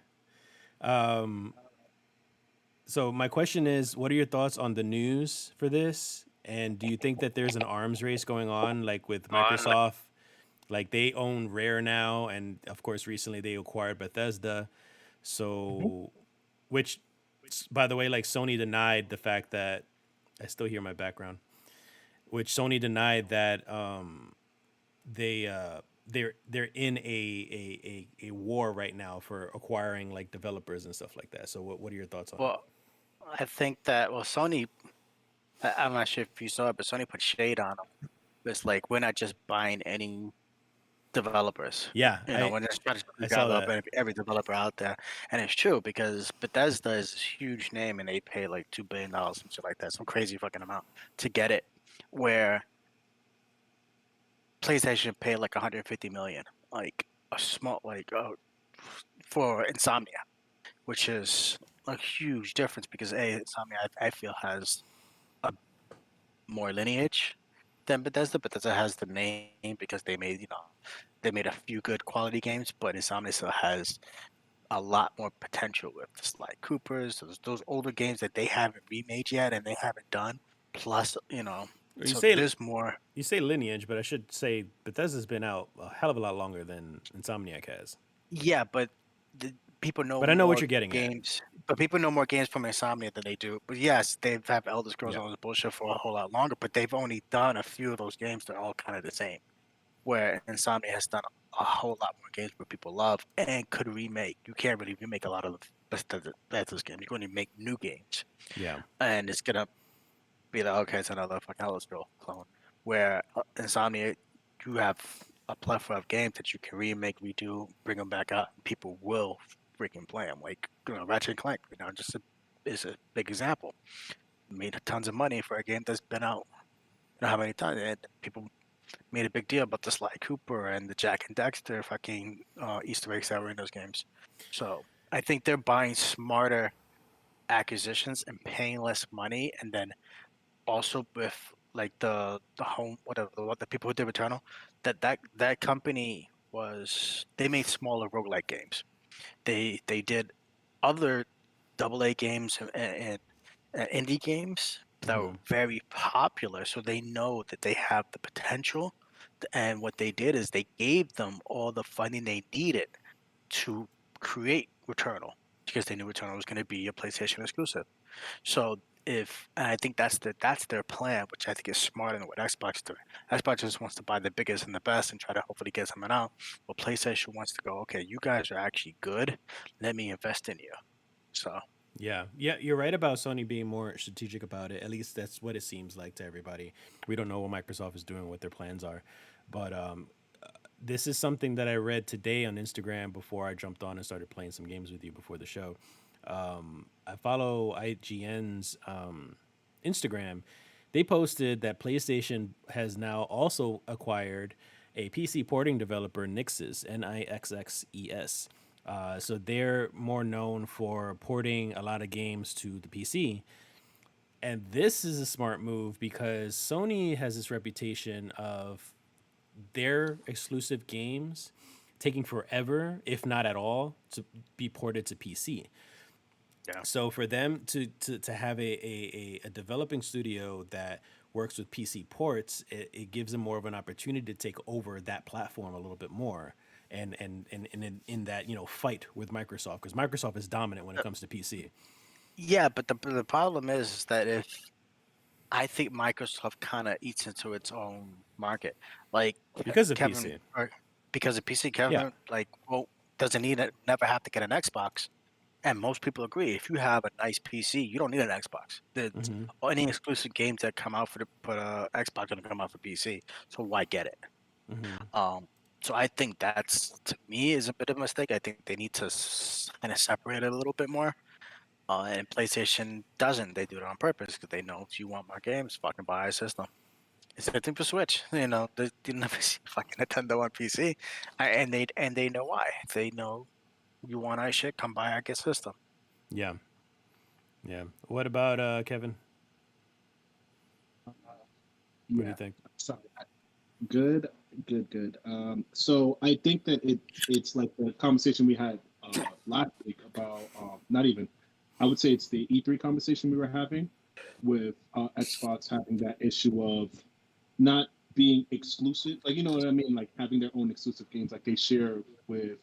So my question is, what are your thoughts on the news for this? And do you think that there's an arms race going on, like with Microsoft? Like they own Rare now, and of course, recently they acquired Bethesda. So, which, by the way, like Sony denied the fact that I still hear my background. Which Sony denied that they're in a war right now for acquiring like developers and stuff like that. So what are your thoughts on it? Well, I think that Sony. I'm not sure if you saw it, but Sony put shade on them. It's like we're not just buying any developers. Yeah, You know, when they're trying I to saw grab up that. every developer out there, and it's true because Bethesda is this huge name, and they pay like $2 billion, some shit like that, some crazy fucking amount to get it. Where PlayStation paid like 150 million, like a small for Insomnia, which is a huge difference because Insomnia I feel has a more lineage than Bethesda. Bethesda has the name because they made a few good quality games, but Insomnia still has a lot more potential with the Sly Coopers, those older games that they haven't remade yet and they haven't done. Plus, there's more. You say lineage, but I should say Bethesda's been out a hell of a lot longer than Insomniac has. Yeah, but people know. But I know what more you're getting games. But people know more games from Insomnia than they do. But yes, they've had Elder Scrolls and all this bullshit for a whole lot longer. But they've only done a few of those games that are all kind of the same. Where Insomnia has done a whole lot more games where people love and could remake. You can't really remake a lot of Bethesda's games. You're going to make new games. Yeah. And it's gonna be like, okay, it's another fucking Elder Scroll clone. Where Insomnia, you have a plethora of games that you can remake, redo, bring them back out. And people will freaking play them. Like Ratchet and Clank, is a big example. Made tons of money for a game that's been out. You know how many times? And people made a big deal about the Sly Cooper and the Jack and Dexter fucking Easter eggs that were in those games. So I think they're buying smarter acquisitions and paying less money, and then also with like the home whatever the people who did Returnal, that company they made smaller roguelike games. They did other AA games and indie games that were very popular, so they know that they have the potential. And what they did is they gave them all the funding they needed to create Returnal because they knew Returnal was going to be a PlayStation exclusive. So and I think that's their plan, which I think is smarter than what Xbox is doing. Xbox just wants to buy the biggest and the best and try to hopefully get something out. Well, PlayStation wants to go, okay, you guys are actually good. Let me invest in you. So Yeah, you're right about Sony being more strategic about it. At least that's what it seems like to everybody. We don't know what Microsoft is doing, what their plans are, but this is something that I read today on Instagram before I jumped on and started playing some games with you before the show. I follow IGN's Instagram. They posted that PlayStation has now also acquired a PC porting developer, Nixxes, Nixxes. So they're more known for porting a lot of games to the PC. And this is a smart move because Sony has this reputation of their exclusive games taking forever, if not at all, to be ported to PC. yeah, So for them to have a developing studio that works with PC ports, it gives them more of an opportunity to take over that platform a little bit more. And in that, fight with Microsoft, because Microsoft is dominant when it comes to PC. yeah. But the problem is that if I think Microsoft kind of eats into its own market, like Because of Kevin, PC. or because of PC, Yeah. Kevin, like, well, doesn't need it, never have to get an Xbox. And most people agree, if you have a nice PC, you don't need an Xbox. Hmm. Any exclusive games that come out for Xbox are gonna come out for PC. So why get it? Hmm. Um, so I think that's, to me, is a bit of a mistake. I think they need to kind of separate it a little bit more. And PlayStation doesn't. They do it on purpose because they know if you want more games, fucking buy a system. It's the same thing for Switch. You never see fucking Nintendo on PC, and they know why. They know you want our shit, come buy our good system. Yeah. Yeah. What about Kevin? What do you Yeah. think? Sorry. Good, good. So I think that it's like the conversation we had last week about not even, I would say it's the E3 conversation we were having with Xbox having that issue of not being exclusive, like you know what I mean, like having their own exclusive games, like they share with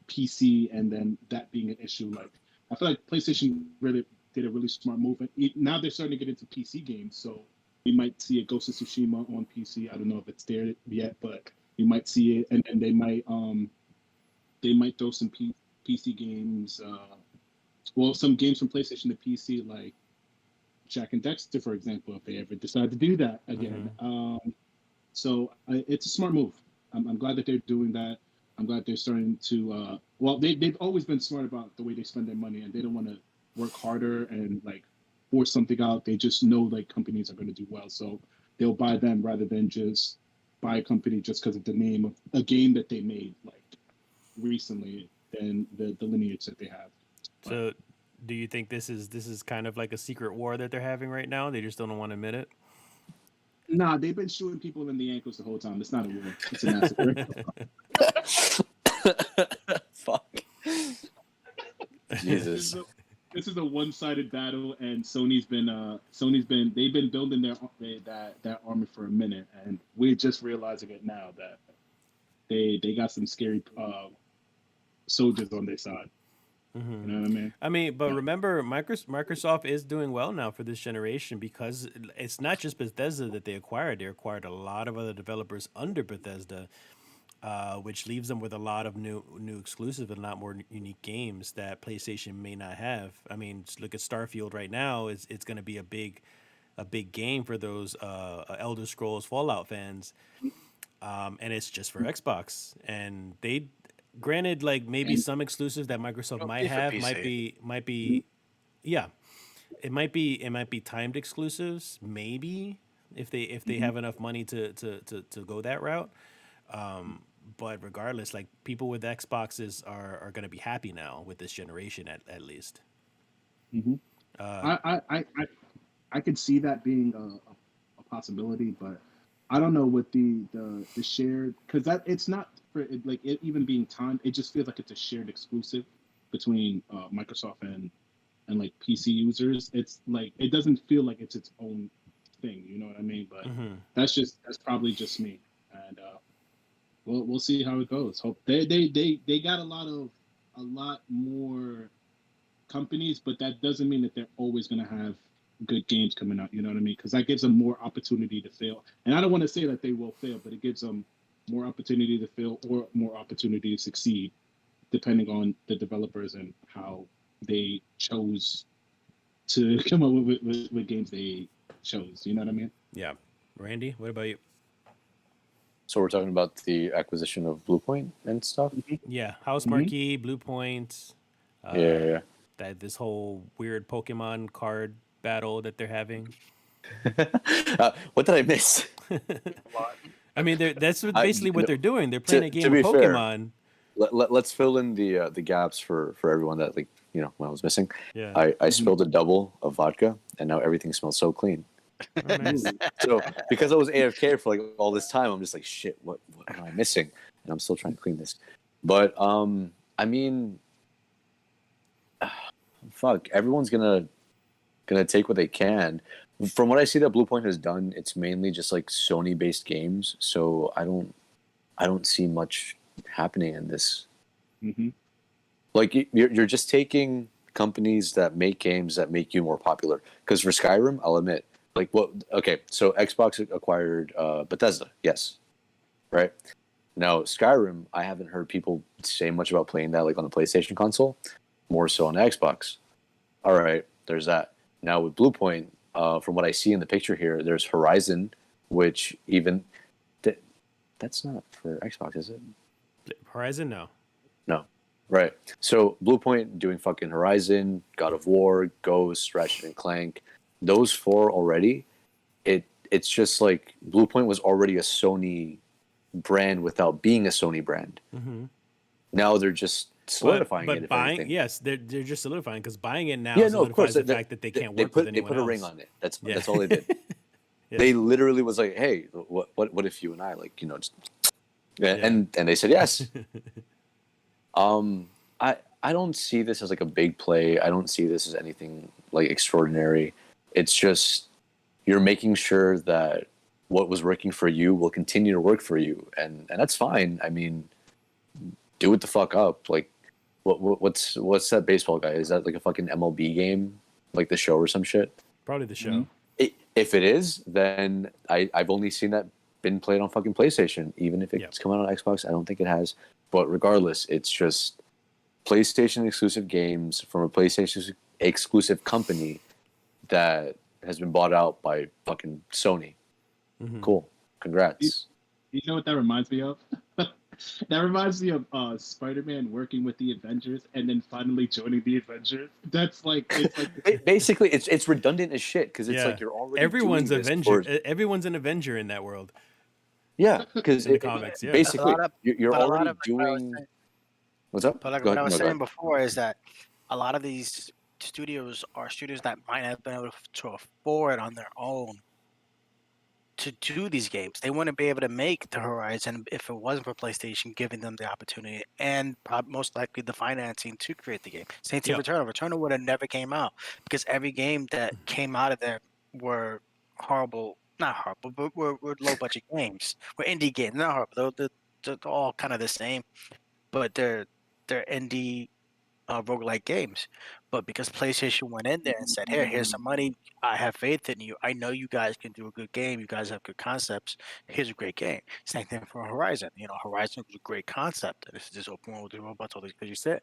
PC, and then that being an issue. Like I feel like PlayStation really did a really smart move, and now they're starting to get into PC games, so we might see a Ghost of Tsushima on PC. I don't know if it's there yet, but you might see it, and they might throw some PC games. Well, some games from PlayStation to PC, like Jack and Dexter, for example, if they ever decide to do that again. So it's a smart move. I'm glad that they're doing that. I'm glad they're starting to. Well, they've always been smart about the way they spend their money, and they don't want to work harder and like force something out. They just know like companies are going to do well, so they'll buy them rather than just buy a company just because of the name of a game that they made like recently and the lineage that they have. So, do you think this is kind of like a secret war that they're having right now? They just don't want to admit it. Nah, they've been shooting people in the ankles the whole time. It's not a war. It's a massacre. Fuck. Jesus. This is a one-sided battle, and Sony's been they've been building that army for a minute, and we're just realizing it now that they got some scary soldiers on their side. Mm-hmm. You know what I mean? I mean, but remember, Microsoft is doing well now for this generation because it's not just Bethesda that they acquired. They acquired a lot of other developers under Bethesda, which leaves them with a lot of new exclusive and a lot more unique games that PlayStation may not have. I mean, just look at Starfield right now. It's going to be a big game for those Elder Scrolls Fallout fans, and it's just for Xbox. And they, granted, like maybe some exclusives that Microsoft It'll might be for have PC. might be, yeah, it might be timed exclusives, maybe if they have enough money to go that route. But regardless, like people with Xboxes are going to be happy now with this generation at least. Mm-hmm. Uh, I could see that being a possibility, but I don't know what the shared, because that it's not for it, like it even being timed. It just feels like it's a shared exclusive between Microsoft and like PC users. It's like it doesn't feel like it's its own thing. You know what I mean? But mhm. that's probably just me, and we'll see how it goes. Hope they got a lot more companies, but that doesn't mean that they're always going to have good games coming out. You know what I mean? Because that gives them more opportunity to fail. And I don't want to say that they will fail, but it gives them more opportunity to fail or more opportunity to succeed, depending on the developers and how they chose to come up with games they chose. You know what I mean? Yeah. Randy, what about you? So we're talking about the acquisition of Bluepoint and stuff. Yeah, House Mhm. Marquee, Blue Point. Yeah. That this whole weird Pokemon card battle that they're having. What did I miss? I mean, that's I- basically what no, they're doing. They're playing a to game of be fair, Pokemon. Let's fill in the gaps for everyone that when I was missing. Yeah. I spilled a double of vodka, and now everything smells so clean. Oh, nice. So because I was AFK for like all this time, I'm just like, shit, what am I missing? And I'm still trying to clean this. But I mean, fuck, everyone's gonna take what they can. From what I see that Bluepoint has done, it's mainly just like Sony based games. So I don't see much happening in this. Mm-hmm. Like you're just taking companies that make games that make you more popular. Because for Skyrim, I'll admit, like, well, okay, so Xbox acquired Bethesda, yes, right? Now Skyrim, I haven't heard people say much about playing that like on the PlayStation console, more so on the Xbox. All right, there's that. Now with Bluepoint, from what I see in the picture here, there's Horizon, which even that's not for Xbox, is it? Horizon, no. No. Right. So Bluepoint doing fucking Horizon, God of War, Ghost, Ratchet and Clank, those four already. It's just like Bluepoint was already a Sony brand without being a Sony brand. Mm-hmm. Now they're just solidifying but it. If buying, anything. yes, they're just solidifying because buying it now Yeah, no, of course. solidifies the fact that they can't work with anyone They put else. a ring on it. That's Yeah. that's all they did. Yeah. They literally was like, "Hey, what if you and I like just." And they said yes. I don't see this as like a big play. I don't see this as anything like extraordinary. It's just you're making sure that what was working for you will continue to work for you, and that's fine. I mean, do it the fuck up. Like, what's that baseball guy? Is that like a fucking MLB game, like the show or some shit? Probably the show. If it is, then I've only seen that been played on fucking PlayStation. Even if it's come out on Xbox, I don't think it has. But regardless, it's just PlayStation exclusive games from a PlayStation exclusive company that has been bought out by fucking Sony. Mm-hmm. Cool. Congrats. You know what that reminds me of? That reminds me of Spider-Man working with the Avengers and then finally joining the Avengers. That's like it's like Basically, it's redundant as shit because it's Yeah. like you're already Everyone's doing this Avenger. for- Everyone's an Avenger in that world. Yeah, because In the comics, yeah. basically But you're but a lot already of, like, what I was doing. saying- What's up? But like Go what I ahead. was No, go saying ahead. before is that a lot of these studios are studios that might have been able to afford on their own to do these games. They wouldn't be able to make the Horizon if it wasn't for PlayStation giving them the opportunity and most likely the financing to create the game. Same thing Yep. Returnal. Returnal would have never came out because every game that came out of there were horrible. Not horrible, but were low budget games. Were indie games. Not horrible. They're all kind of the same, but they're indie roguelike games. But because PlayStation went in there and said, "Here, here's some money. I have faith in you. I know you guys can do a good game. You guys have good concepts. Here's a great game." Same thing for Horizon. Horizon was a great concept. This is just open world with robots, all these, because you said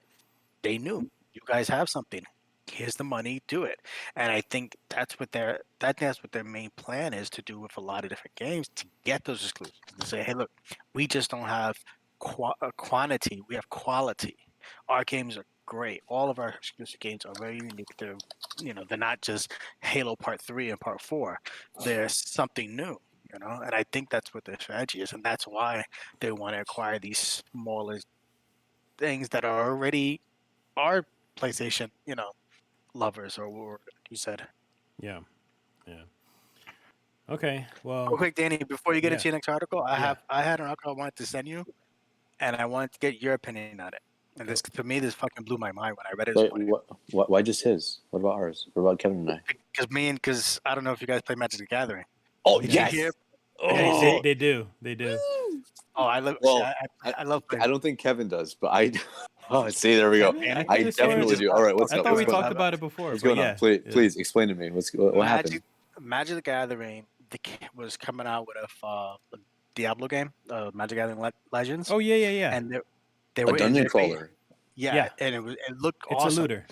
they knew you guys have something. Here's the money. Do it. And I think that's what their main plan is to do with a lot of different games to get those exclusives. To say, "Hey, look, we just don't have quantity. We have quality. Our games are great. All of our exclusive games are very unique. They're not just Halo Part 3 and Part 4. There's something new, and I think that's what their strategy is, and that's why they want to acquire these smaller things that are already our PlayStation, lovers or what you said. Yeah. Okay. Well, Real quick, Danny, before you get Yeah. into your next article, I Yeah. had an article I wanted to send you, and I wanted to get your opinion on it. And this, to me, this fucking blew my mind when I read it. Wait, why just his? What about ours? What about Kevin and I? Because I don't know if you guys play Magic the Gathering. Oh Did you yes. hear- Oh, they do. They do. Oh, I love. Well, I love playing. I don't think Kevin does, but I. Oh, see, there we go. Really? I I could've sworn- definitely do. All right, what's I up? thought we What's going talked on? about it before. What's but going yeah, on? Please, yeah. please explain to me. What happened? Magic the Gathering was coming out with a Diablo game, Magic the Gathering Legends, Oh yeah. and they A were in dungeon their crawler. yeah, Yeah. and it looked It's awesome. a looter.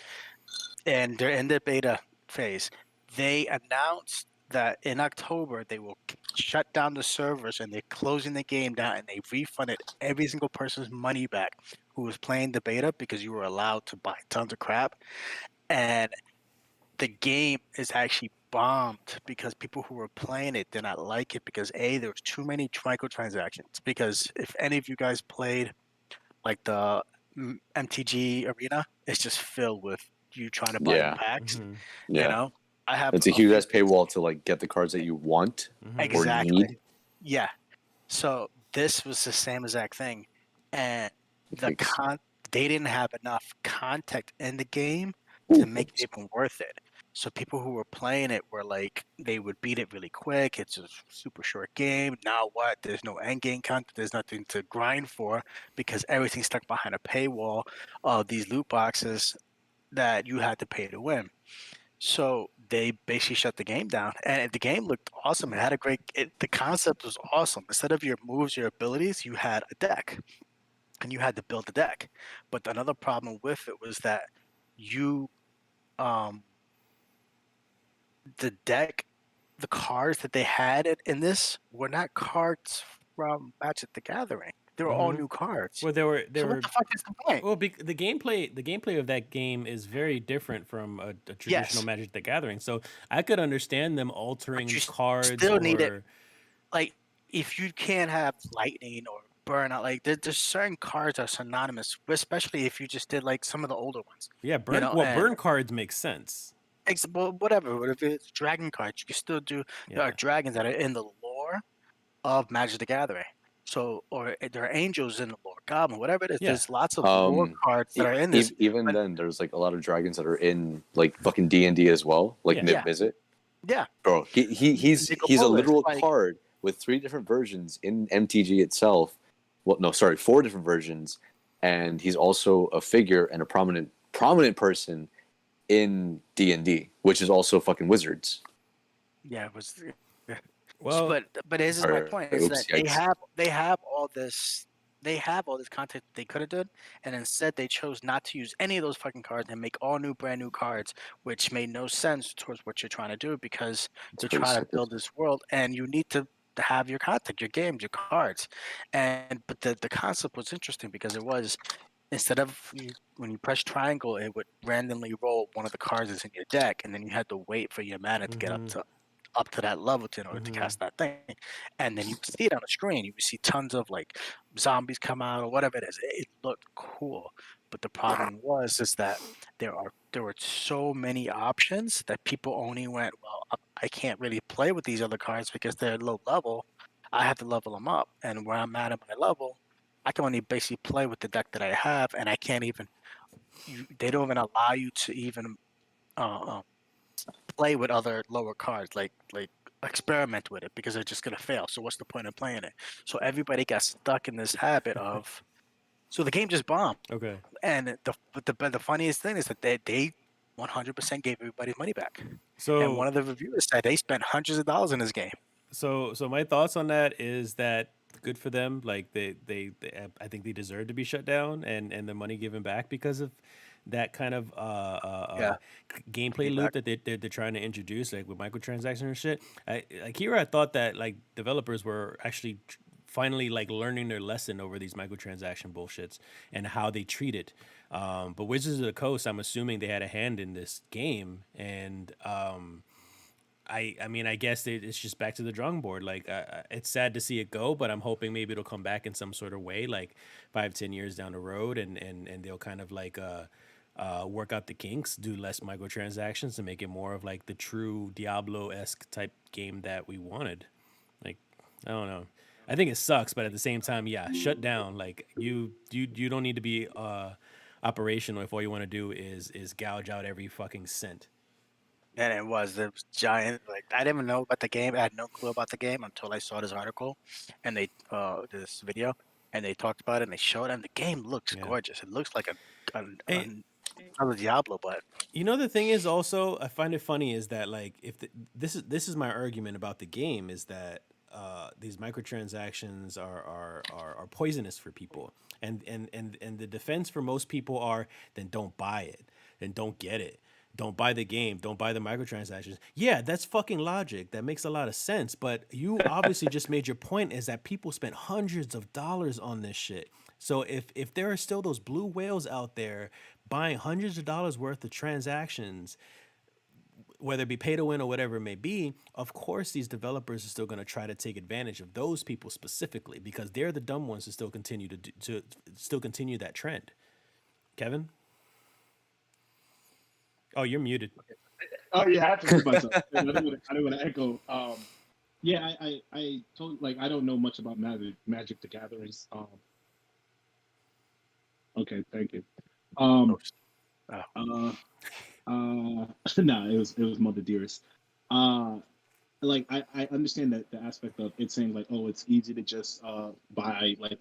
And they're in the beta phase. They announced that in October they will shut down the servers and they're closing the game down, and they refunded every single person's money back who was playing the beta because you were allowed to buy tons of crap. And the game is actually bombed because people who were playing it did not like it because there was too many microtransactions. Because if any of you guys played like the MTG Arena, it's just filled with you trying to buy Yeah. packs. Mhm. You Yeah. know, I have It's a huge ass paywall to like get the cards that you want Mhm. or exactly. need. Yeah. So this was the same exact thing, and they didn't have enough content in the game to make it even worth it. So people who were playing it were like, they would beat it really quick. It's a super short game. Now what? There's no end game content. There's nothing to grind for because everything's stuck behind a paywall of these loot boxes that you had to pay to win. So they basically shut the game down, and the game looked awesome. It had the concept was awesome. Instead of your moves, your abilities, you had a deck, and you had to build the deck. But another problem with it was that you, um, the deck, the cards that they had in this were not cards from Magic the Gathering. They were all Mhm. new cards. Well, there So were what the fuck is the point? well, the gameplay of that game is very different from a traditional Yes, Magic the Gathering. So I could understand them altering but you cards still need it. or Like, if you can't have lightning or burnout, like there's certain cards that are synonymous, especially if you just did like some of the older ones, yeah, you know. And burn cards make sense. well, whatever, if it's dragon cards, you can still do. There Yeah. are dragons that are in the lore of Magic the Gathering. So, or there are angels in the lore, goblin, whatever it is. Yeah. There's lots of lore cards that are in this. Even But then, there's like a lot of dragons that are in like fucking D&D as well, like Yeah. Nib Yeah. Mizzet. yeah, Bro, he's a Nicopolis, literal like, card with 3 different versions in MTG itself. Well, no, sorry, 4 different versions, and he's also a figure and a prominent person in D&D, which is also fucking Wizards. yeah, it was. Well, But this is my Or, point: is oops, that they yikes. have all this. They have all this content they could have done, and instead they chose not to use any of those fucking cards and make all new, brand new cards, which made no sense towards what you're trying to do because they're pretty trying to stupid. build this world, and you need to have your content, your games, your cards, but the concept was interesting because it was, instead of when you press triangle, it would randomly roll one of the cards that's in your deck, and then you had to wait for your mana to get Mhm. up to that level in order to Mhm. cast that thing. And then you would see it on the screen. You would see tons of like zombies come out or whatever it is. It looked cool. But the problem is that there were so many options that people only went, well, I can't really play with these other cards because they're low level. I have to level them up. And where I'm at my level, I can only basically play with the deck that I have, and I can't even. They don't even allow you to even uh, play with other lower cards, like experiment with it because they're just gonna fail. So what's the point of playing it? So everybody got stuck in this habit of. So the game just bombed. Okay. And the funniest thing is that they 100% gave everybody money back. And one So of the reviewers said they spent hundreds of dollars in this game. so my thoughts on that is that good for them. Like I think they deserve to be shut down and the money given back because of that kind of Yeah, gameplay loop feedback. that they're trying to introduce, like with microtransactions and shit. Here I thought that like developers were actually finally like learning their lesson over these microtransaction bullshits and how they treat it. But Wizards of the Coast, I'm assuming they had a hand in this game, and I mean, I guess it's just back to the drawing board. Like, it's sad to see it go, but I'm hoping maybe it'll come back in some sort of way, like 5-10 years down the road, and they'll kind of like work out the kinks, do less microtransactions, and make it more of like the true Diablo-esque type game that we wanted. Like, I don't know. I think it sucks, but at the same time, yeah, shut down. Like, you don't need to be operational if all you want to do is gouge out every fucking cent. And it was giant. Like, I didn't even know about the game. I had no clue about the game until I saw this article, and this video. and they talked about it and they showed, and the game looks Yeah. gorgeous. It looks like Hey. another Diablo, but You know, the thing is also, I find it funny is that like if this is my argument about the game is that these microtransactions are poisonous for people, and the defense for most people are then don't buy it, then don't get it. Don't buy the game. Don't buy the microtransactions. Yeah, that's fucking logic. That makes a lot of sense. But you obviously just made your point is that people spent hundreds of dollars on this shit. So if there are still those blue whales out there buying hundreds of dollars worth of transactions, whether it be pay to win or whatever it may be, of course these developers are still going to try to take advantage of those people specifically because they're the dumb ones to still continue to still continue that trend. Kevin? Oh, you're muted. Oh yeah, I have to mute myself. I don't want to echo. Yeah, I told like I don't know much about Magic the Gatherings. Okay, thank you. No, it was Mother Dearest. Like I understand that the aspect of it saying like, oh, it's easy to just buy like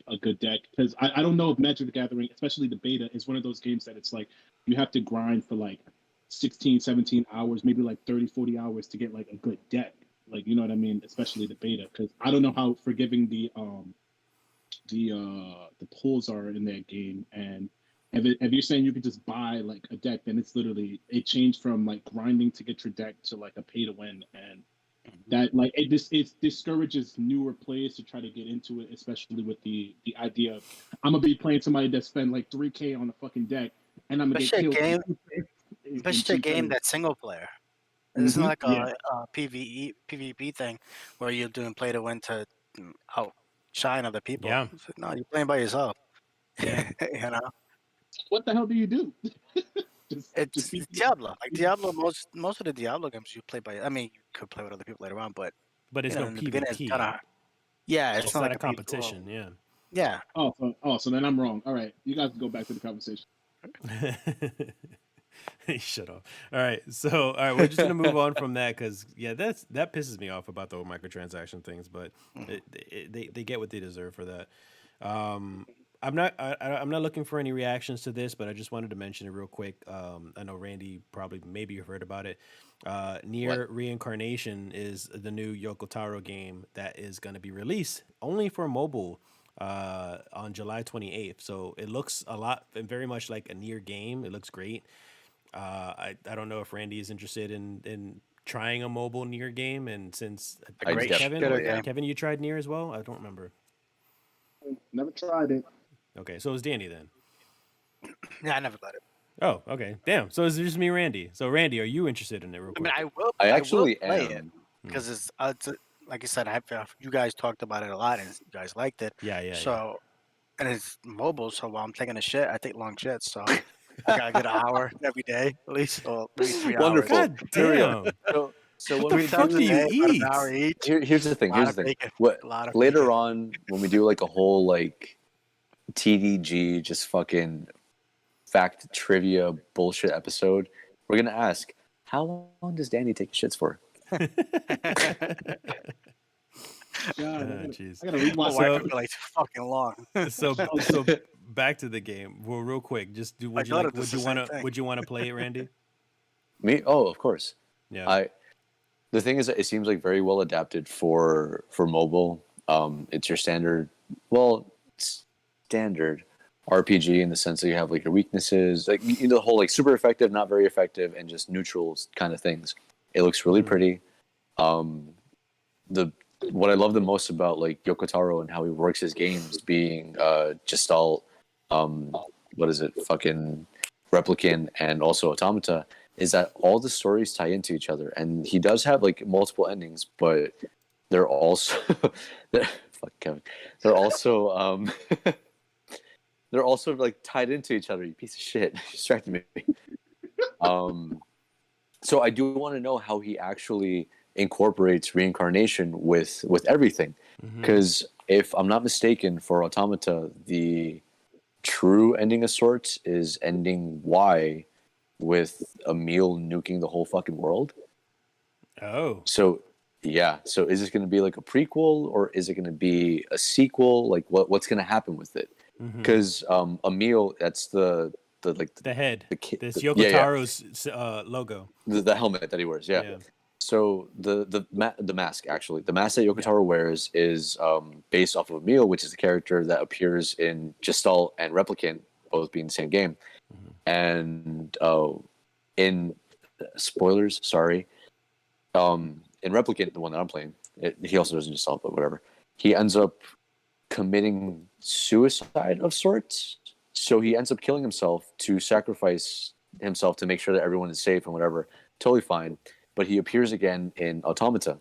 a good deck because I don't know if Magic the Gathering, especially the beta, is one of those games that it's like you have to grind for like 16, 17 hours, maybe like 30, 40 hours to get like a good deck. Like, you know what I mean? Especially the beta, because I don't know how forgiving the pulls are in that game. And if you're saying you could just buy like a deck, then it's literally it changed from like grinding to get your deck to like a pay to win, and that like it discourages newer players to try to get into it, especially with the idea of I'm gonna be playing somebody that spent like $3K on a fucking deck, and I'm gonna get killed. Especially a game that's single player. It's not like a PvP thing where you're doing play to win to outshine other people. Yeah. No, you're playing by yourself. Yeah. You know, What the hell do you do? it's Diablo. Like Diablo, most of the Diablo games you play by. I mean, you could play with other people later on, but it's no in the beginning, PvP. it's kind of it's It's not not like a competition. Yeah. Yeah. So then I'm wrong. All right, you guys can go back to the conversation. Shut up. All right. So, all right, we're just gonna move on from that because that pisses me off about the whole microtransaction things, but they get what they deserve for that. I'm not looking for any reactions to this, but I just wanted to mention it real quick. I know Randy maybe you've heard about it. Nier Reincarnation is the new Yoko Taro game that is going to be released only for mobile on July 28th. So it looks very much like a Nier game. It looks great. I don't know if Randy is interested in trying a mobile Nier game, and since Kevin, you tried Nier as well. I don't remember. Never tried it. Okay, so it was Danny then. Yeah, I never got it. Oh, okay. Damn. So it's just me, Randy. So Randy, are you interested in it? Real quick. I mean, I will. I actually will play am. it because it's like I said, you guys talked about it a lot and you guys liked it. Yeah. So, and it's mobile. So while I'm taking a shit, I take long shits. So I gotta get an hour every day at least, or maybe 3 hours. Wonderful. God damn. So what the fuck do you eat? An hour each. Here's the thing. Later on, when we do like a whole like TDG, just fucking fact trivia bullshit episode, we're gonna ask how long does Danny take shits for? Jeez. I gotta read my wife for like fucking long. so back to the game. Well, real quick, just would you want to play it, Randy? Me? Oh, of course. Yeah. The thing is that it seems like very well adapted for mobile. It's your standard RPG in the sense that you have like your weaknesses, like the whole like super effective, not very effective, and just neutral kind of things. It looks really pretty. What I love the most about like Yoko Taro and how he works his games being Gestalt, fucking Replicant, and also Automata, is that all the stories tie into each other, and he does have like multiple endings, but they're also fuck Kevin. They're also they're also like tied into each other. You piece of shit, you distracted me. So I do want to know how he actually incorporates reincarnation with everything, because if I'm not mistaken, for Automata, the true ending of sorts is ending Y with Emil nuking the whole fucking world. Oh. So Yeah. So is this going to be like a prequel or is it going to be a sequel? Like what's going to happen with it? Mhm. Because Emil, that's the like The head. the kid. This Yeah, Yoko Taro's logo. the helmet that he wears. Yeah. So the mask actually, the mask that Yoko Taro wears is based off of Emil, which is a character that appears in Gestalt and Replicant, both being the same game. And in spoilers, sorry, in Replicant, the one that I'm playing, he also doesn't Gestalt, but whatever. He ends up committing suicide of sorts. So he ends up killing himself to sacrifice himself to make sure that everyone is safe and whatever. Totally fine. But he appears again in Automata.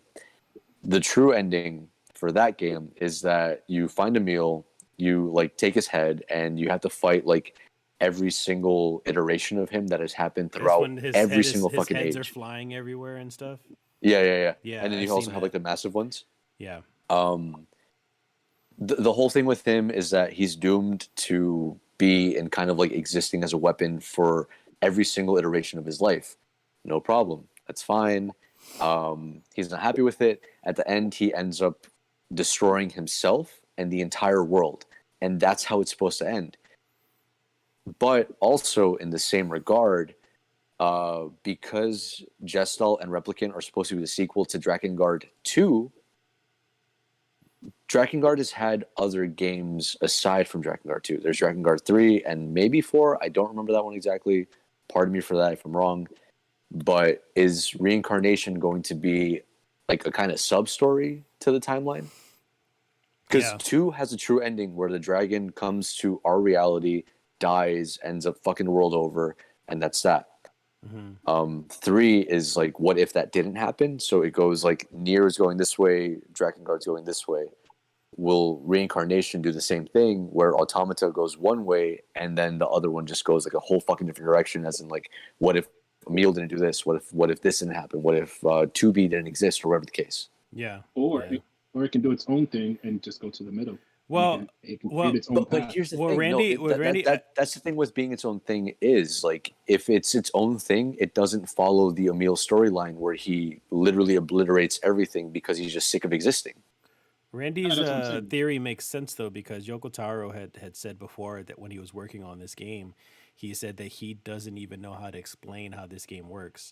The true ending for that game is that you find Emil, you like take his head, and you have to fight like every single iteration of him that has happened throughout every single fucking age. His heads are flying everywhere and stuff. Yeah. Yeah, And then you also have like the massive ones. Yeah. The whole thing with him is that he's doomed to be in kind of like existing as a weapon for every single iteration of his life. No problem. That's fine. He's not happy with it. At the end, he ends up destroying himself and the entire world. And that's how it's supposed to end. But also in the same regard, because Gestalt and Replicant are supposed to be the sequel to Drakengard 2, Drakengard has had other games aside from Drakengard 2. There's Drakengard 3 and maybe 4. I don't remember that one exactly. Pardon me for that if I'm wrong. But is Reincarnation going to be like a kind of sub-story to the timeline? Because 2 has a true ending where the dragon comes to our reality, dies, ends up fucking the world over, and that's that. 3 is like, what if that didn't happen? So it goes like, Nier is going this way, Drakengard's going this way. Will Reincarnation do the same thing where Automata goes one way and then the other one just goes like a whole fucking different direction, as in like, what if Emil didn't do this? What if this didn't happen? What if 2B didn't exist, or whatever the case? Yeah. Or it can do its own thing and just go to the middle. Well, it can create its own path. Here's the well, thing. Randy, That's the thing with being its own thing is like, if it's its own thing, it doesn't follow the Emil storyline where he literally obliterates everything because he's just sick of existing. Randy's theory makes sense though, because Yoko Taro had said before that when he was working on this game, he said that he doesn't even know how to explain how this game works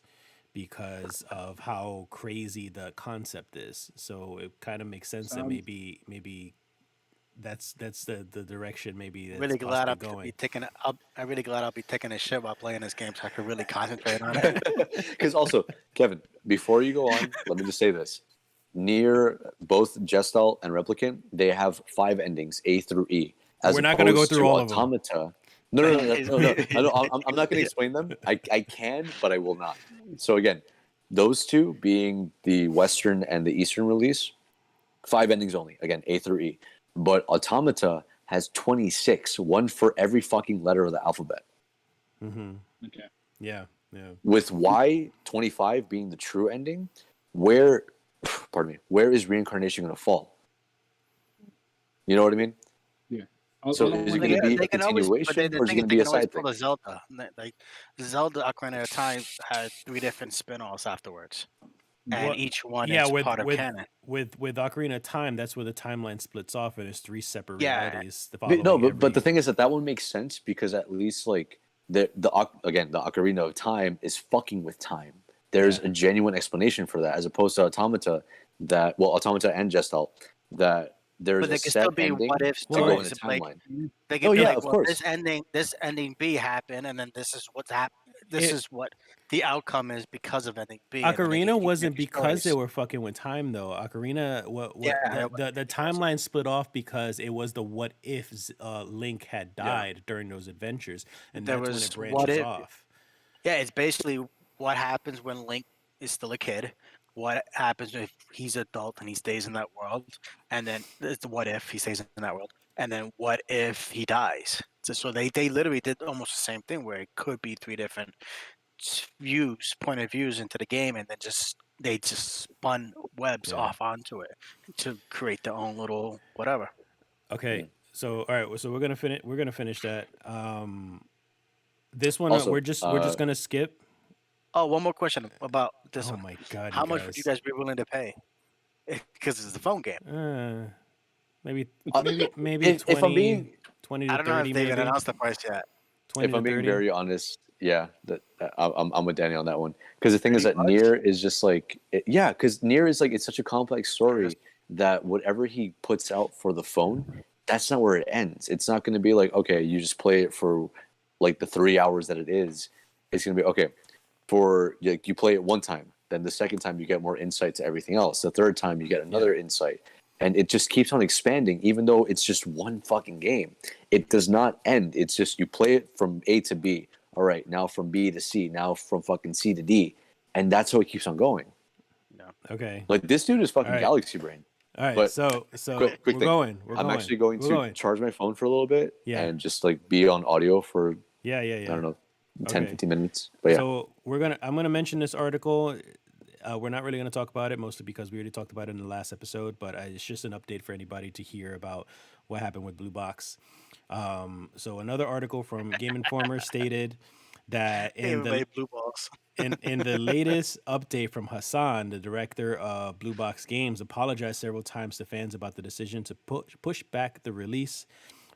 because of how crazy the concept is. So it kind of makes sense that maybe that's the direction maybe that's really glad I'll going. be taking. I'm really glad I'll be taking a shit while playing this game, so I can really concentrate on it. Because also, Kevin, before you go on, let me just say this: Nier, both Gestalt and Replicant, they have 5 endings, A through E. We're not going to go through all Automata, of them. No. I'm not going to explain them. I can, but I will not. So again, those 2 being the Western and the Eastern release, 5 endings only. Again, A through E. But Automata has 26, one for every fucking letter of the alphabet. Okay. Yeah. With Y 25 being the true ending, where is Reincarnation going to fall? You know what I mean? Yeah. So is it going to be a continuation, or is it going to be a side thing? Zelda, like Zelda Ocarina of Time had 3 different spin-offs afterwards, and each one is part of canon. With Ocarina of Time, that's where the timeline splits off, and there's 3 separate realities. But the thing is that one makes sense because at least like the Ocarina of Time is fucking with time. There's a genuine explanation for that, as opposed to Automata Automata and Gestalt, that there's a set ending to go in the timeline. They can be like, of course. This ending B happened, and then this is what's happened. This is what the outcome is because of ending B. Ocarina wasn't because they were fucking with time, though. Ocarina, the timeline split off because it was the what if Link had died during those adventures, and that's when it branches off. Yeah, it's basically what happens when Link is still a kid. What happens if he's adult and he stays in that world, and then it's what if he stays in that world, and then what if he dies? So they literally did almost the same thing, where it could be 3 different point of views into the game, and then they just spun webs off onto it to create their own little whatever. Okay, so all right, so we're gonna finish that. This one Also, we're just gonna skip. Oh, one more question about this one. Oh my god! How much would you guys be willing to pay? because it's a phone game. Maybe Uh, maybe if I'm 20, being 20 I to don't know 30 if they've maybe. announced the price yet. 20 if to I'm being 30. very honest, yeah, I'm with Danny on that one. Because the thing is that $30? Nier is just like, yeah, because Nier is like, it's such a complex story that whatever he puts out for the phone, that's not where it ends. It's not going to be like, okay, you just play it for like the 3 hours that it is. It's going to be okay for like you play it one time, then the second time you get more insight to everything else. The third time you get another insight, and it just keeps on expanding. Even though it's just one fucking game, it does not end. It's just you play it from A to B. All right, now from B to C, now from fucking C to D, and that's how it keeps on going. Okay. Like this dude is fucking All right. Galaxy Brain. All right. But So quick we're thing. going. We're I'm going. actually going We're to going. charge my phone for a little bit Yeah. and just like be on audio for Yeah. I don't know 10, Okay. 15 minutes. But yeah. So I'm gonna mention this article. We're not really gonna talk about it, mostly because we already talked about it in the last episode. But it's just an update for anybody to hear about what happened with Bluebox. So another article from Game Informer stated that They in even the made blue balls. in the latest update from Hassan, the director of Bluebox Games, apologized several times to fans about the decision to push back the release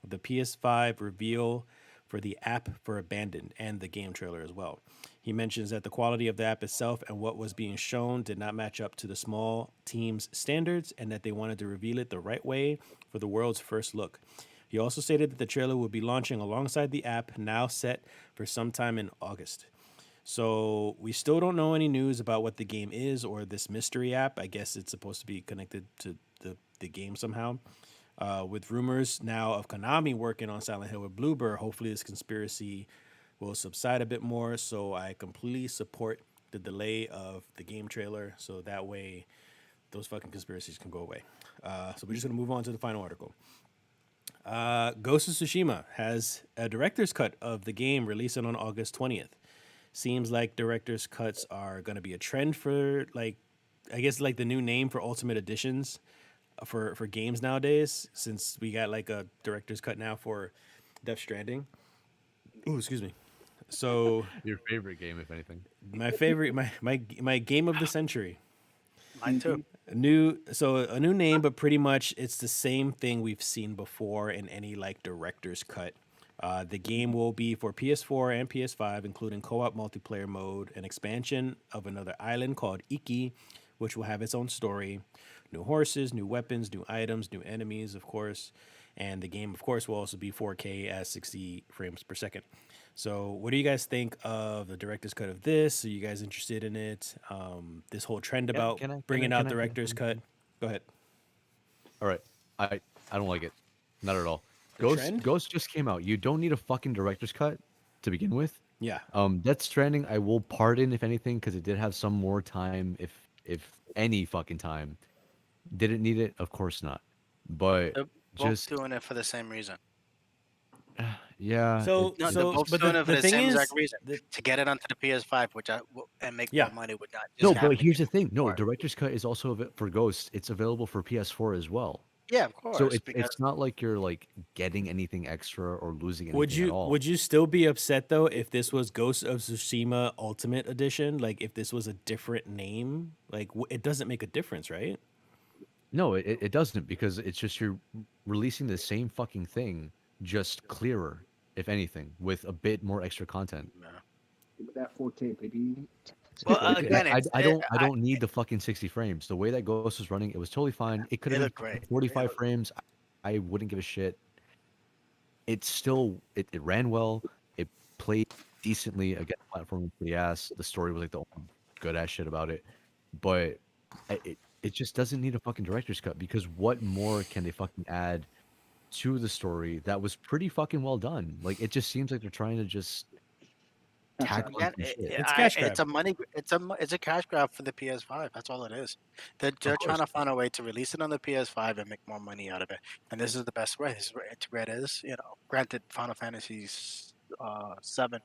of the PS5 reveal for the app for Abandoned and the game trailer as well. He mentions that the quality of the app itself and what was being shown did not match up to the small team's standards and that they wanted to reveal it the right way for the world's first look. He also stated that the trailer will be launching alongside the app, now set for sometime in August. So we still don't know any news about what the game is or this mystery app. I guess it's supposed to be connected to the game somehow. With rumors now of Konami working on Silent Hill with Bluebird, hopefully this conspiracy will subside a bit more. So I completely support the delay of the game trailer, so that way those fucking conspiracies can go away. So we're just gonna move on to the final article. Ghost of Tsushima has a director's cut of the game releasing on August 20th. Seems like director's cuts are going to be a trend for, like, I guess like the new name for Ultimate Editions for games nowadays, since we got like a director's cut now for Death Stranding. Ooh, excuse me. So Your favorite game, if anything. my favorite, my game of the century. Mine too. A new name, but pretty much it's the same thing we've seen before in any like director's cut. The game will be for PS4 and PS5, including co-op multiplayer mode, an expansion of another island called Iki, which will have its own story, new horses, new weapons, new items, new enemies, of course, and the game, of course, will also be 4K at 60 frames per second. So, what do you guys think of the director's cut of this? Are you guys interested in it? This whole trend about bringing out director's cut. Go ahead. All right. I don't like it. Not at all. The trend? Ghost just came out. You don't need a fucking director's cut to begin with. Yeah. Death Stranding, I will pardon if anything, because it did have some more time, if any fucking time. Did it need it? Of course not. But They're both just doing it for the same reason. yeah. So, No, so they're both but doing it for the the thing same is, exact reason. To get it onto the PS5, and make Yeah. more money would not. No, Just but happen here's the again. thing. No, Right. director's cut is also for Ghost. It's available for PS4 as well. Yeah, of course. So because it's not like you're like getting anything extra or losing anything would at all. you still be upset though if this was Ghost of Tsushima Ultimate Edition? Like if this was a different name, like it doesn't make a difference, right? No, it doesn't, because it's just you're releasing the same fucking thing, just clearer, if anything, with a bit more extra content. With that 4K, baby. Well, Like, again, I don't need the fucking 60 frames. The way that Ghost was running, it was totally fine. It could They have look been great. 45 frames. I wouldn't give a shit. It's still it ran well. It played decently against platform pretty ass. The story was like the only good ass shit about it. But it just doesn't need a fucking director's cut, because what more can they fucking add to the story that was pretty fucking well done? Like, it just seems like they're trying to just tack on Again, some shit. It's cash grab. it's a money. It's a cash grab for the PS5. That's all it is. They're trying to find a way to release it on the PS5 and make more money out of it. And this is the best way. This is where it is. You know, granted, Final Fantasy 7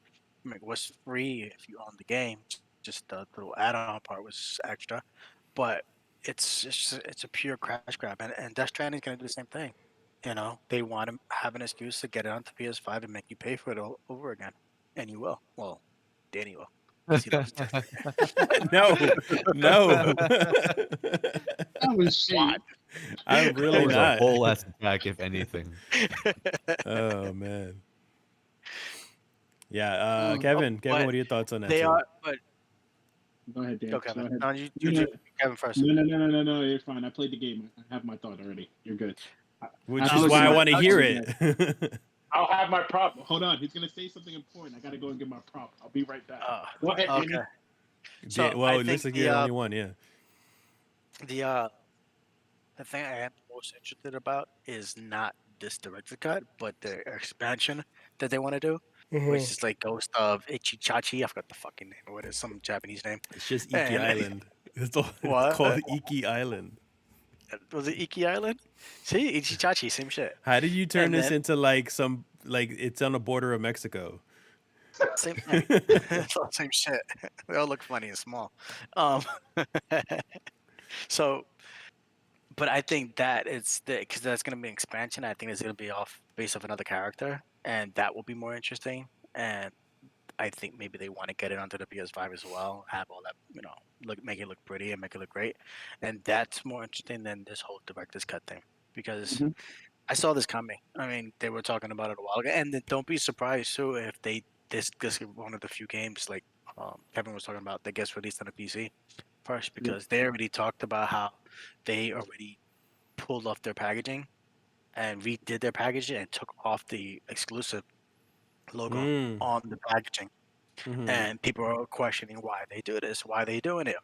was free if you owned the game. Just the little add-on part was extra, but it's a pure crash grab. And Death Stranding is gonna do the same thing. You know, they want to have an excuse to get it onto PS5 and make you pay for it all over again, and you will. Well, Danny will. See those? No, no. That was shade. What? I'm That really was a not. whole ass attack, if anything. Oh man. Yeah, Kevin, but what are your thoughts on that? they too? are. But Go ahead, Dan. go, Go Kevin. ahead. No, you No, do no, Kevin first. no. You're fine. I played the game. I have my thought already. You're good. Which After is looking why I at- want to after hear looking at- it. I'll have my prop. Hold on. He's gonna say something important. I gotta go and get my prop. I'll be right back. Go ahead, Danny. Okay. So Yeah, well, I it looks think like you're the only one. Yeah. the thing I am most interested about is not this director's cut, but the expansion that they want to do, which is like Ghost of Ichichachi. I forgot the fucking name or what is some Japanese name. It's just Iki And- Island. It's What? called Iki Island. Was it Iki Island? See, Ichichachi, same shit. How did you turn And this then- into like some like it's on the border of Mexico? Same, it's all the same shit. They all look funny and small. So, but I think that it's because that's going to be an expansion. I think it's going to be based off another character, and that will be more interesting. And I think maybe they want to get it onto the PS5 as well. Have all that, make it look pretty and make it look great. And that's more interesting than this whole director's cut thing because. Mhm. I saw this coming. I mean, they were talking about it a while ago, and then don't be surprised too if this is one of the few games like Kevin was talking about that gets released on the PC first because they already talked about how they already pulled off their packaging and redid their packaging and took off the exclusive logo on the packaging, and people are questioning why they do this, why they doing it.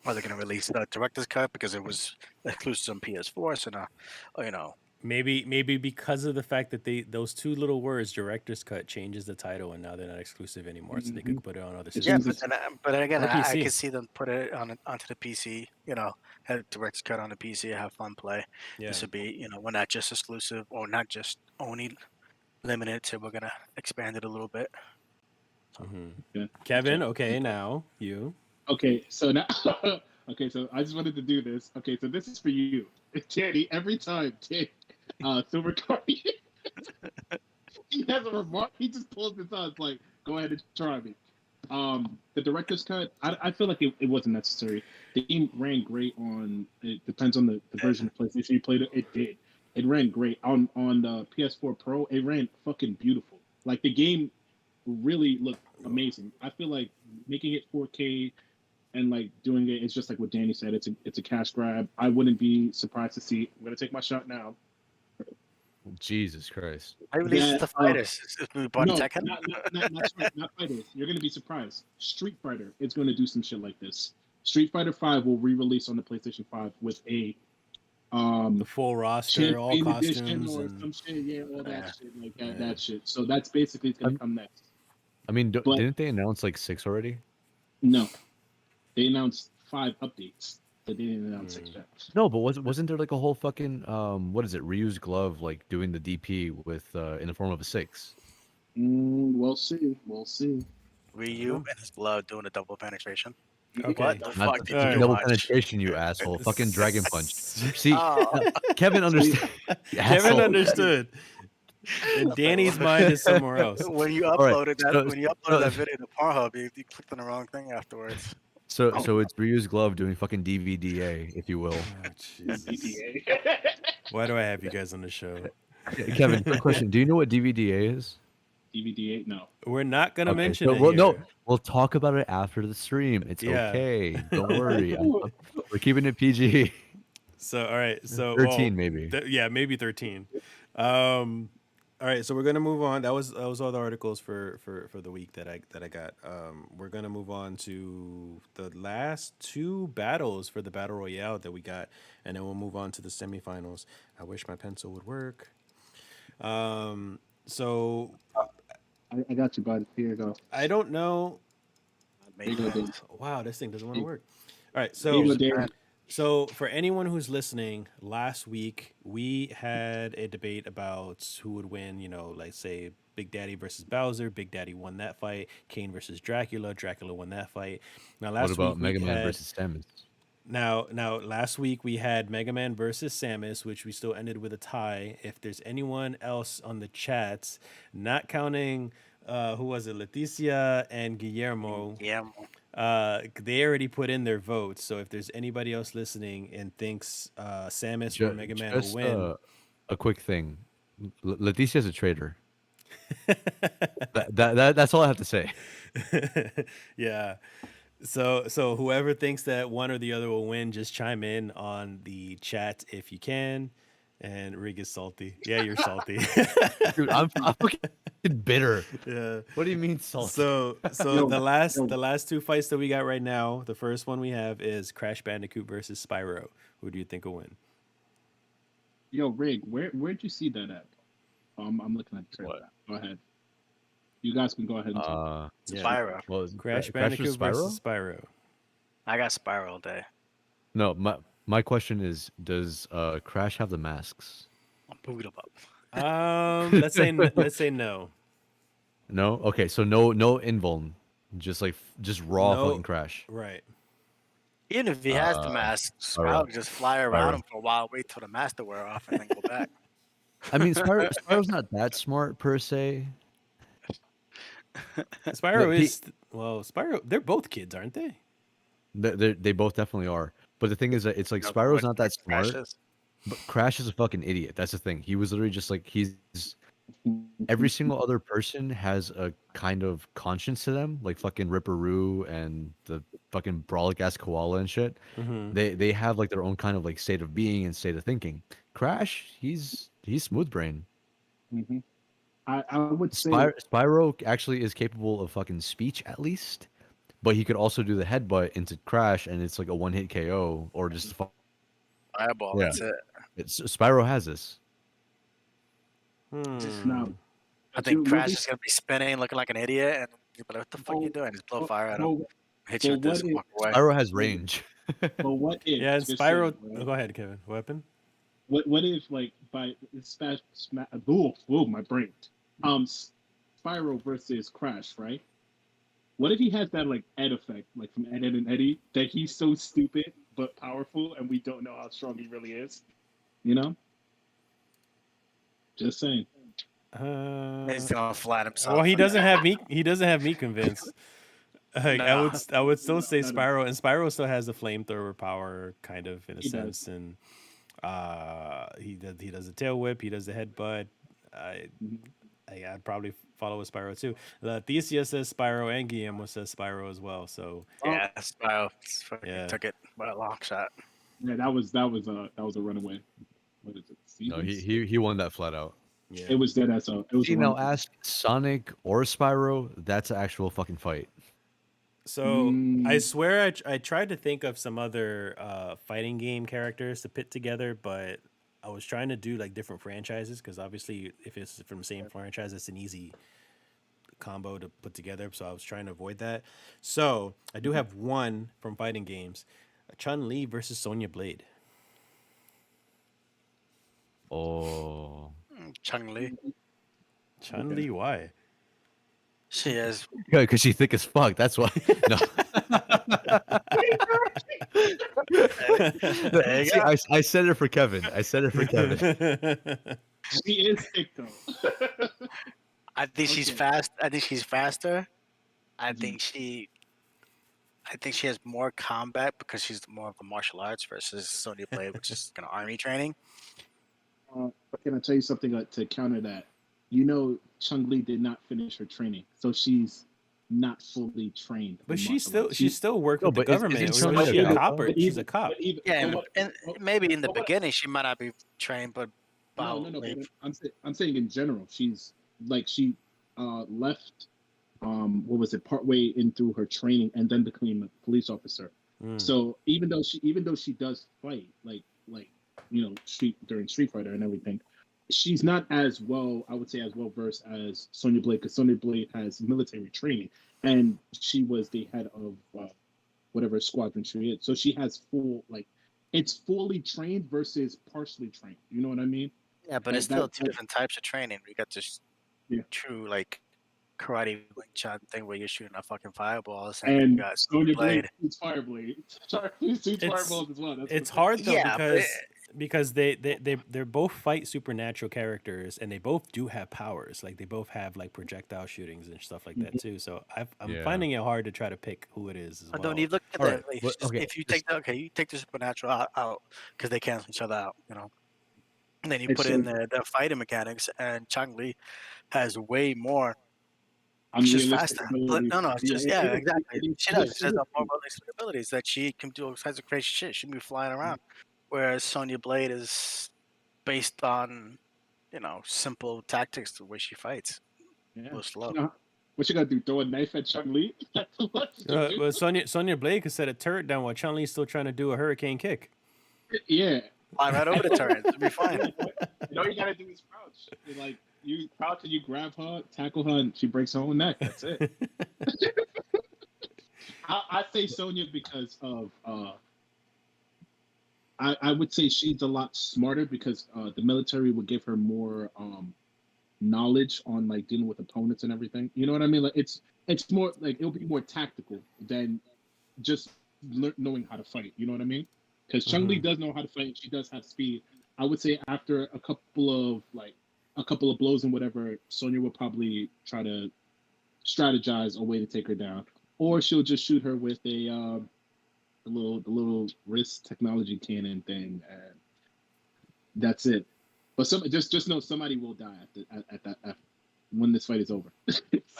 Are they going to release the director's cut because it was exclusive on PS4? So now, Maybe because of the fact that those two little words, director's cut, changes the title and now they're not exclusive anymore, so they could put it on other yeah, systems. but then again, Or I PC. could see them put it onto the PC. Have director's cut on the PC, have fun play. Yeah. This would be, we're not just exclusive or not just only limited to. We're gonna expand it a little bit. Yeah. Kevin, okay, now you. Okay, so now, okay, so I just wanted to do this. Okay, so this is for you, Danny. Every time, Silver Guardian, he has a remark. He just pulls this out. It's like, go ahead and try me. The director's cut. I feel like it wasn't necessary. The game ran great on. It depends on the version of PlayStation you played it. It did. It ran great on the PS4 Pro. It ran fucking beautiful. Like the game really looked amazing. I feel like making it 4K. And like doing it's just like what Danny said. It's a cash grab. I wouldn't be surprised to see. I'm gonna take my shot now. Jesus Christ. I released Yeah, the fighters. We bought No, Tekken. not fighters. You're gonna be surprised. Street Fighter is gonna do some shit like this. Street Fighter 5 will re-release on the PlayStation 5 with a The full roster, all champion edition costumes, or and some shit. Yeah, all that Yeah. shit like that shit. So that's basically it's gonna come next. I mean, But- didn't they announce like 6 already? No, they announced 5 updates, but they didn't announce 6 yet. No, but wasn't there like a whole fucking what is it, Ryu's glove like doing the DP with in the form of a 6? We'll see. We'll see. Ryu and his glove doing a double penetration. Okay. What the Not fuck did Alright. you double watch? penetration, you asshole. Fucking Dragon Punch. See, Oh. Kevin understood. Kevin understood. And Danny's mind is somewhere else. When you right, uploaded that, so- when you uploaded that video to Pornhub, you clicked on the wrong thing afterwards. So it's Ryu's glove doing fucking DVDA, if you will. Oh, Jesus. DDA. Why do I have you guys on the show? Kevin, quick question. Do you know what DVDA is? DVD8, no. We're not gonna Okay, mention so it. we'll, Here. no, we'll talk about it after the stream. It's Yeah. okay. Don't worry. We're keeping it PG. So all right. So 13 maybe. Yeah, maybe 13. All right, so we're gonna move on. That was all the articles for the week that I got. We're gonna move on to the last 2 battles for the battle royale that we got, and then we'll move on to the semifinals. I wish my pencil would work. So I got you, bud. Here you go. I don't know. Maybe. Wow, this thing doesn't want to work. All right, Here you so go, Darren. So, for anyone who's listening, last week we had a debate about who would win. Like say Big Daddy versus Bowser. Big Daddy won that fight. Kane versus Dracula. Dracula won that fight. Now, last What about week Mega we Man had, versus Samus? Now, last week we had Mega Man versus Samus, which we still ended with a tie. If there's anyone else on the chats, not counting who was it? Leticia and Guillermo. Yeah. They already put in their votes. So if there's anybody else listening and thinks Samus or Mega Man will Just win, a quick thing. Leticia's a traitor. That's all I have to say. yeah. So whoever thinks that one or the other will win, just chime in on the chat if you can. And Rig is salty. Yeah, you're salty. Dude, I'm fucking bitter. Yeah. What do you mean salty? So Yo, the last yo. the last two fights that we got right now, the first one we have is Crash Bandicoot versus Spyro. Who do you think will win? Yo, Rig, where'd you see that at? I'm looking at the trailer. Go ahead. You guys can go ahead and talk. Yeah. Spyro. Well, Crash was Bandicoot versus Spyro. I got Spyro all day. No, my question is, does Crash have the masks? I'm booed up. Let's say no. No. Okay, so no invuln, just raw No. fucking Crash. Right. Even if he has the mask, Spyro can just fly around him for a while, wait till the mask to wear off, and then go back. I mean, Spyro's not that smart per se. Spyro. They're both kids, aren't they? They both definitely are. But the thing is that it's like Spyro's not that smart. But Crash is a fucking idiot. That's the thing. He was literally just like every single other person has a kind of conscience to them, like fucking Ripperoo and the fucking brolic ass koala and shit. Mm-hmm. They have like their own kind of like state of being and state of thinking. Crash, he's smooth brain. Mm-hmm. I would say Spyro actually is capable of fucking speech at least, but he could also do the headbutt into Crash and it's like a one-hit KO or just Fireball, Yeah. that's it. Spyro has this. now. I think Crash is going to be spinning, looking like an idiot, and you'll be like, what the fuck are you doing? Just blow fire at him. Hit you with this and walk away. Spyro has range. But what if? Yeah, and just Spyro. saying, right? Go ahead, Kevin. Weapon. What if like by my brain. Spyro versus Crash, right? What if he has that like Ed effect, like from Ed, and Eddie, that he's so stupid but powerful, and we don't know how strong he really is? You know? Just saying. He's gonna flat himself. Well, he doesn't have me. He doesn't have me convinced. Like, Nah. I would still say Spyro, and Spyro still has the flamethrower power, kind of in a He sense, and he does the tail whip, he does the headbutt. I'd probably follow with Spyro too. Thesia says Spyro, and Guillermo says Spyro as well. So Yeah, Spyro Yeah. took it by a long shot. Yeah, that was a runaway. What is it? No, Seasons? he won that flat out. yeah, It was dead as a. It was. You know, ask Sonic or Spyro. That's an actual fucking fight. So I swear I tried to think of some other fighting game characters to pit together, but I was trying to do like different franchises because obviously if it's from the same franchise, it's an easy combo to put together. So I was trying to avoid that. So I do have one from fighting games: Chun-Li versus Sonya Blade. Oh, Chun-Li. Chun-Li, why? She is. yeah, because she's thick as fuck. That's why. No. There you See, go. I said it for Kevin. She is thick though. I think she's Okay. fast. I think she's faster. I think she has more combat because she's more of a martial arts versus Sonya Blade, which is kind of army training. But can I tell you something to counter that? You know, Chun-Li did not finish her training, so she's not fully trained. But in she's martial arts. still working No, with the but isn't government. Chun-Li Was she a a cop? But She's even- a cop. but even- Yeah, but- and but- maybe in the but- beginning she might not be trained, but No. But I'm saying in general, she's like she left. What was it? Partway in through her training, and then became a police officer. So even though she does fight, like during Street Fighter and everything, she's not as well, I would say, as well versed as Sonya Blade, because Sonya Blade has military training, and she was the head of whatever squadron she is. So she has it's fully trained versus partially trained. You know what I mean? yeah, but it's still two different types of training. We got this true like karate Wing Chun thing where you're shooting a fucking fireballs, and you And got Sonya Blade. Blade shoots Fireblade. She shoots It's- fireballs as well. That's It's what- hard though Yeah, but because because they're both fight supernatural characters, and they both do have powers. Like they both have like projectile shootings and stuff like that too. So I'm Yeah. finding it hard to try to pick who it is as well. Don't you look at All the right, like, but- okay, if you just- take you take the supernatural out because they cancel each other out, you know. And then you It's put in so- the fighting mechanics, and Chun-Li has way more. I'm She's realistic faster. abilities. No, it's just it- it- exactly. it- She it- does. it- She has more realistic abilities that she can do all kinds of crazy shit. She can be flying around, whereas Sonya Blade is based on, simple tactics the way she fights. Yeah. Real slow. You know, what you gonna do? Throw a knife at Chun-Li? That's what you gonna do. Well, Sonya Blade could set a turret down while Chun-Li's still trying to do a hurricane kick. Yeah. Fly right over the turret. It'll be fine. All you gotta do is crouch. You crouch and you grab her, tackle her, and she breaks her own neck. That's it. I say Sonya because of I would say she's a lot smarter because the military would give her more knowledge on like dealing with opponents and everything. You know what I mean? Like it's more like it'll be more tactical than just knowing how to fight. You know what I mean? Because Chun-Li does know how to fight. She does have speed. I would say after a couple of blows and whatever, Sonya will probably try to strategize a way to take her down, or she'll just shoot her with the little wrist technology cannon thing, and that's it. But just know somebody will die when this fight is over.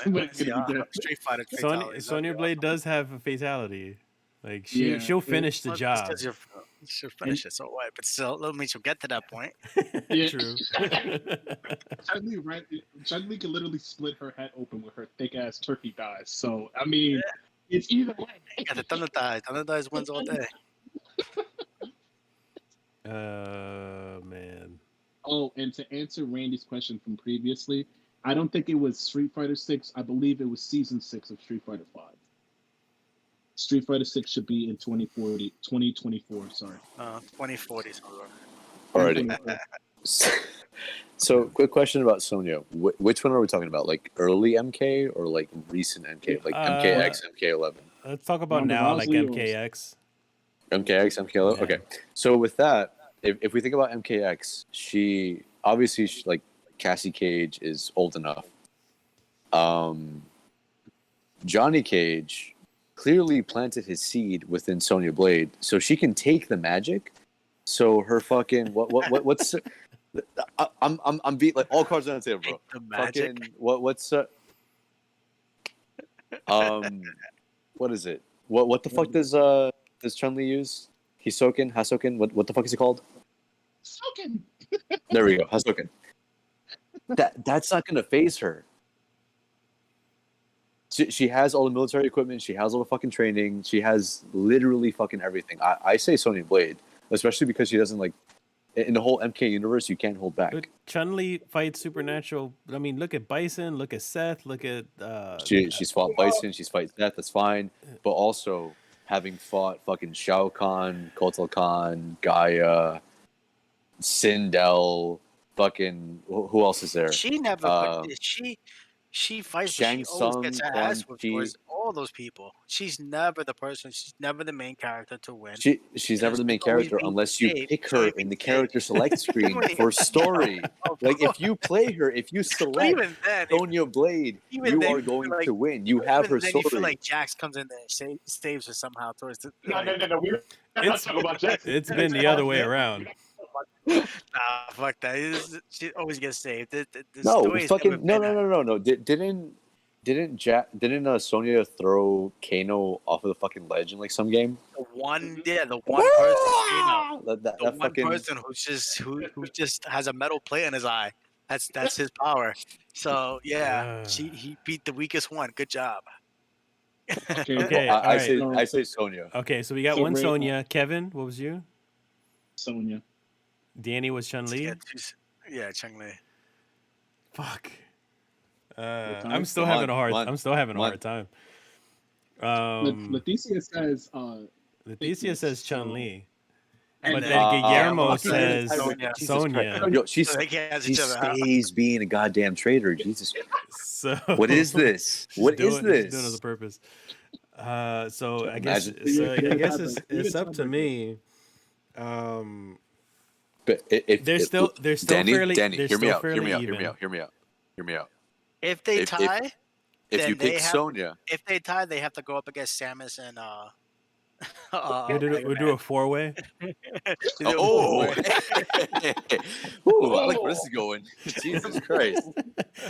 Somebody's gonna be dead. Street Fighter fatalities. Sonya Blade does have a fatality. Like she'll finish the job. She'll finish it, so what? But still, that means she'll get to that point. Yeah. True. Chun-Li can literally split her head open with her thick ass turkey thighs. So I mean, it's either way. Got the thunder thighs. Thunder thighs wins all day. Man. Oh, and to answer Randy's question from previously, I don't think it was Street Fighter 6. I believe it was Season 6 of Street Fighter 5. Street Fighter 6 should be in 2024, sorry. 2040. Alrighty. So, quick question about Sonya. Which one are we talking about? Like early MK or like recent MK? Like MKX, MK11? Let's talk about Ronda now, like Rousey or- MKX. MKX, MK11? Yeah. Okay. So, with that, if we think about MKX, she obviously, like, Cassie Cage is old enough. Johnny Cage clearly planted his seed within Sonya Blade, so she can take the magic. So her fucking what's I'm beat like all cards on the table, bro. The magic. Fucking what's what is it? What the fuck does Chun-Li use? Hasoken? What the fuck is it called? Soken. There we go, Hasoken. That's not gonna phase her. She has all the military equipment. She has all the fucking training. She has literally fucking everything. I say Sonya Blade, especially because she doesn't like in the whole MK universe. You can't hold back. But Chun-Li fights supernatural. I mean, look at Bison. Look at Seth. Look at. She's fought Bison. She's fight Death. That's fine. But also having fought fucking Shao Kahn, Kotal Kahn, Gaia, Sindel, fucking who else is there? She never. She fights. Shang She always Tsung, gets her Quan ass whipped Chi. towards all those people. She's never the person. She's never the main character to win. She's never the main always character being unless you saved. pick She's her always in being the saved. character select screen for story. Of Like course. if you play her, if you But select even then, Sonya Blade, even you then, are you feel going like- to win. You have her then story. you feel like Jax comes in there and saves her somehow towards the. No. We're not It's- talking about Jackson. It's been the other way around. Nah, fuck that. She always gets saved. The No, story's fucking never been no. Didn't Sonya throw Kano off of the fucking ledge in like some game? The one person, That the one fucking person who just has a metal plate in his eye. That's his power. So yeah, he beat the weakest one. Good job. Okay, I alright. say I say Sonya. Okay, so we got So one Ray- Sonya. Kevin, what was you? Sonya. Danny was Chun-Li. Yeah, Chun-Li. Fuck. time? I'm still Come having on, a hard. come on, I'm still having a come hard time. Leticia says Leticia says Chun-Li, and but then- then Guillermo fucking says Sonya. Jesus Sonya. Christ. Yo, So they can't she each other out. stays being a goddamn traitor. Jesus. So What is this? She's What doing, is she's doing it on this? purpose. So I guess Imagine. so I guess You it's can up to tell me. But They're still Danny, fairly Danny, they're hear me still out. Hear fairly me out. even. Hear me out. Hear me out. If they If- tie, If then you pick they have. Sonya, If they tie, they have to go up against Samus and We do a 4-way. oh, ooh, I like where this is going. Jesus Christ!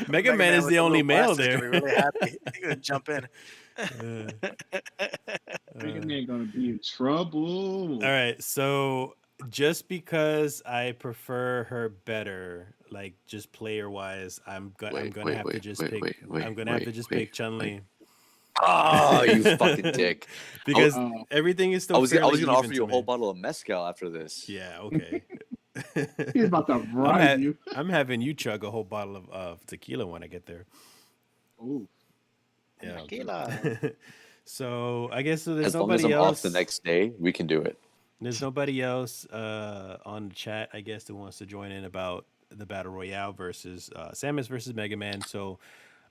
Mega Man is with the only little male blasters there. gonna be really happy. He's gonna jump in. Mega Man gonna be in trouble. All right, so just because I prefer her better, like just player wise, I'm gonna have to just pick Chun-Li Oh, you fucking dick! because everything is still. I was fairly gonna offer even you a to whole me. bottle of mezcal after this. Yeah, okay. He's about to ride you. I'm having you chug a whole bottle of tequila when I get there. Ooh. Yeah. Tequila. So I guess there's As long as nobody I'm else. off the next day, we can do it. There's nobody else on the chat, I guess, that wants to join in about the Battle Royale versus Samus versus Mega Man. So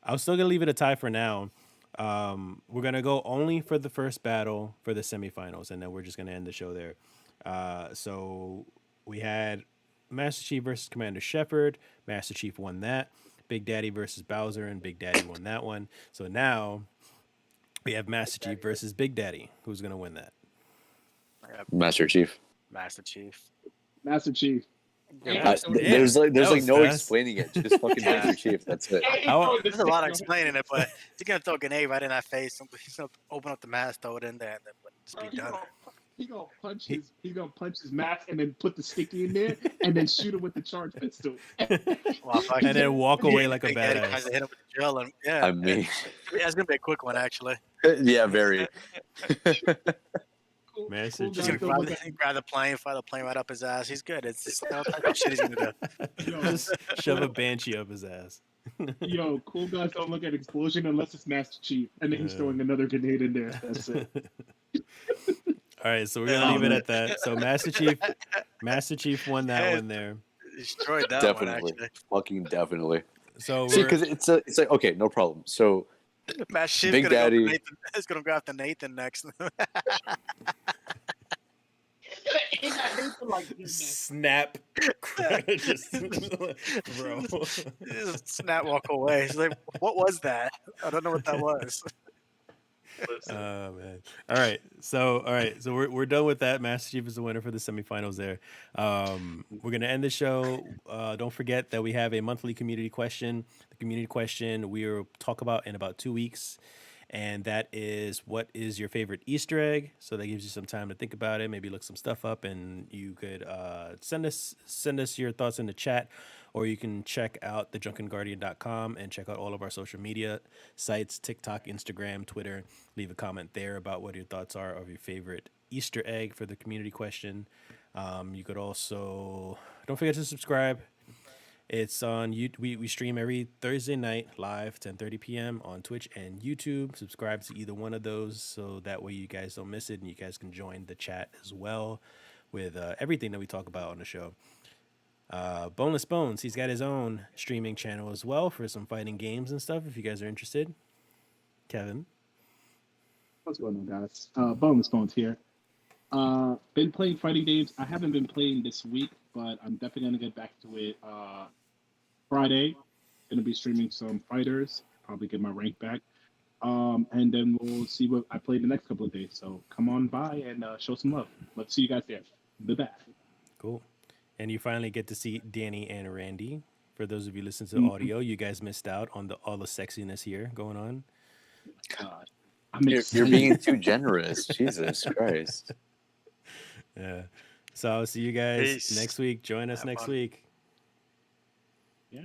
I'm still going to leave it a tie for now. We're going to go only for the first battle for the semifinals, and then we're just going to end the show there. So we had Master Chief versus Commander Shepard. Master Chief won that. Big Daddy versus Bowser, and Big Daddy won that one. So now we have Master Chief versus Big Daddy. Who's going to win that? Master Chief. Master Chief. Master Chief. There's that no was fast. explaining it. Just fucking Master Chief. That's it. There's a lot of explaining it, but he's gonna throw a grenade right in that face. He's gonna open up the mask, throw it in there, and then just be done. He's gonna punch his mask and then put the sticky in there and then shoot him with the charge pistol. Well, And then walk away like a Big Daddy badass. tries to hit him with the drill, and yeah, I mean, yeah, it's gonna be a quick one actually. yeah, very. Master He's Chief. gonna grab the plane, fire the plane right up his ass. He's good. It's just all type of shit he's gonna do. Just shove a banshee up his ass. Yo, cool guys don't look at explosion unless it's Master Chief, and then he's throwing another grenade in there. That's it. All right, so we're gonna leave it at that. So Master Chief won that one there. Destroyed that Definitely, one actually. fucking definitely. So See, because it's like okay, no problem. So Master Chief's Big gonna Daddy. Go Nathan, he's gonna go after Nathan next. snap, just, bro. Just snap, walk away. He's like, "What was that? I don't know what that was." Oh man! All right, so we're done with that. Master Chief is the winner for the semifinals. There, we're gonna end the show. Don't forget that we have a monthly community question. The community question we'll talk about in about 2 weeks, and that is, what is your favorite Easter egg? So that gives you some time to think about it. Maybe look some stuff up, and you could send us your thoughts in the chat. Or you can check out thedrunkenguardian.com and check out all of our social media sites, TikTok, Instagram, Twitter. Leave a comment there about what your thoughts are of your favorite Easter egg for the community question. You could also, don't forget to subscribe. It's on we stream every Thursday night live, 10:30 p.m. on Twitch and YouTube. Subscribe to either one of those so that way you guys don't miss it, and you guys can join the chat as well with everything that we talk about on the show. Boneless Bones, he's got his own streaming channel as well for some fighting games and stuff if you guys are interested. Kevin. What's going on, guys? Boneless Bones here. Been playing fighting games. I haven't been playing this week, but I'm definitely gonna get back to it Friday. Gonna be streaming some fighters, probably get my rank back. And then we'll see what I play the next couple of days. So come on by and show some love. Let's see you guys there. Be back. Cool. And you finally get to see Danny and Randy. For those of you listening to the audio, you guys missed out on all the sexiness here going on. God, you're being too generous. Jesus Christ. Yeah. So I'll see you guys Peace. next week. Join us Have next fun. week. Yeah.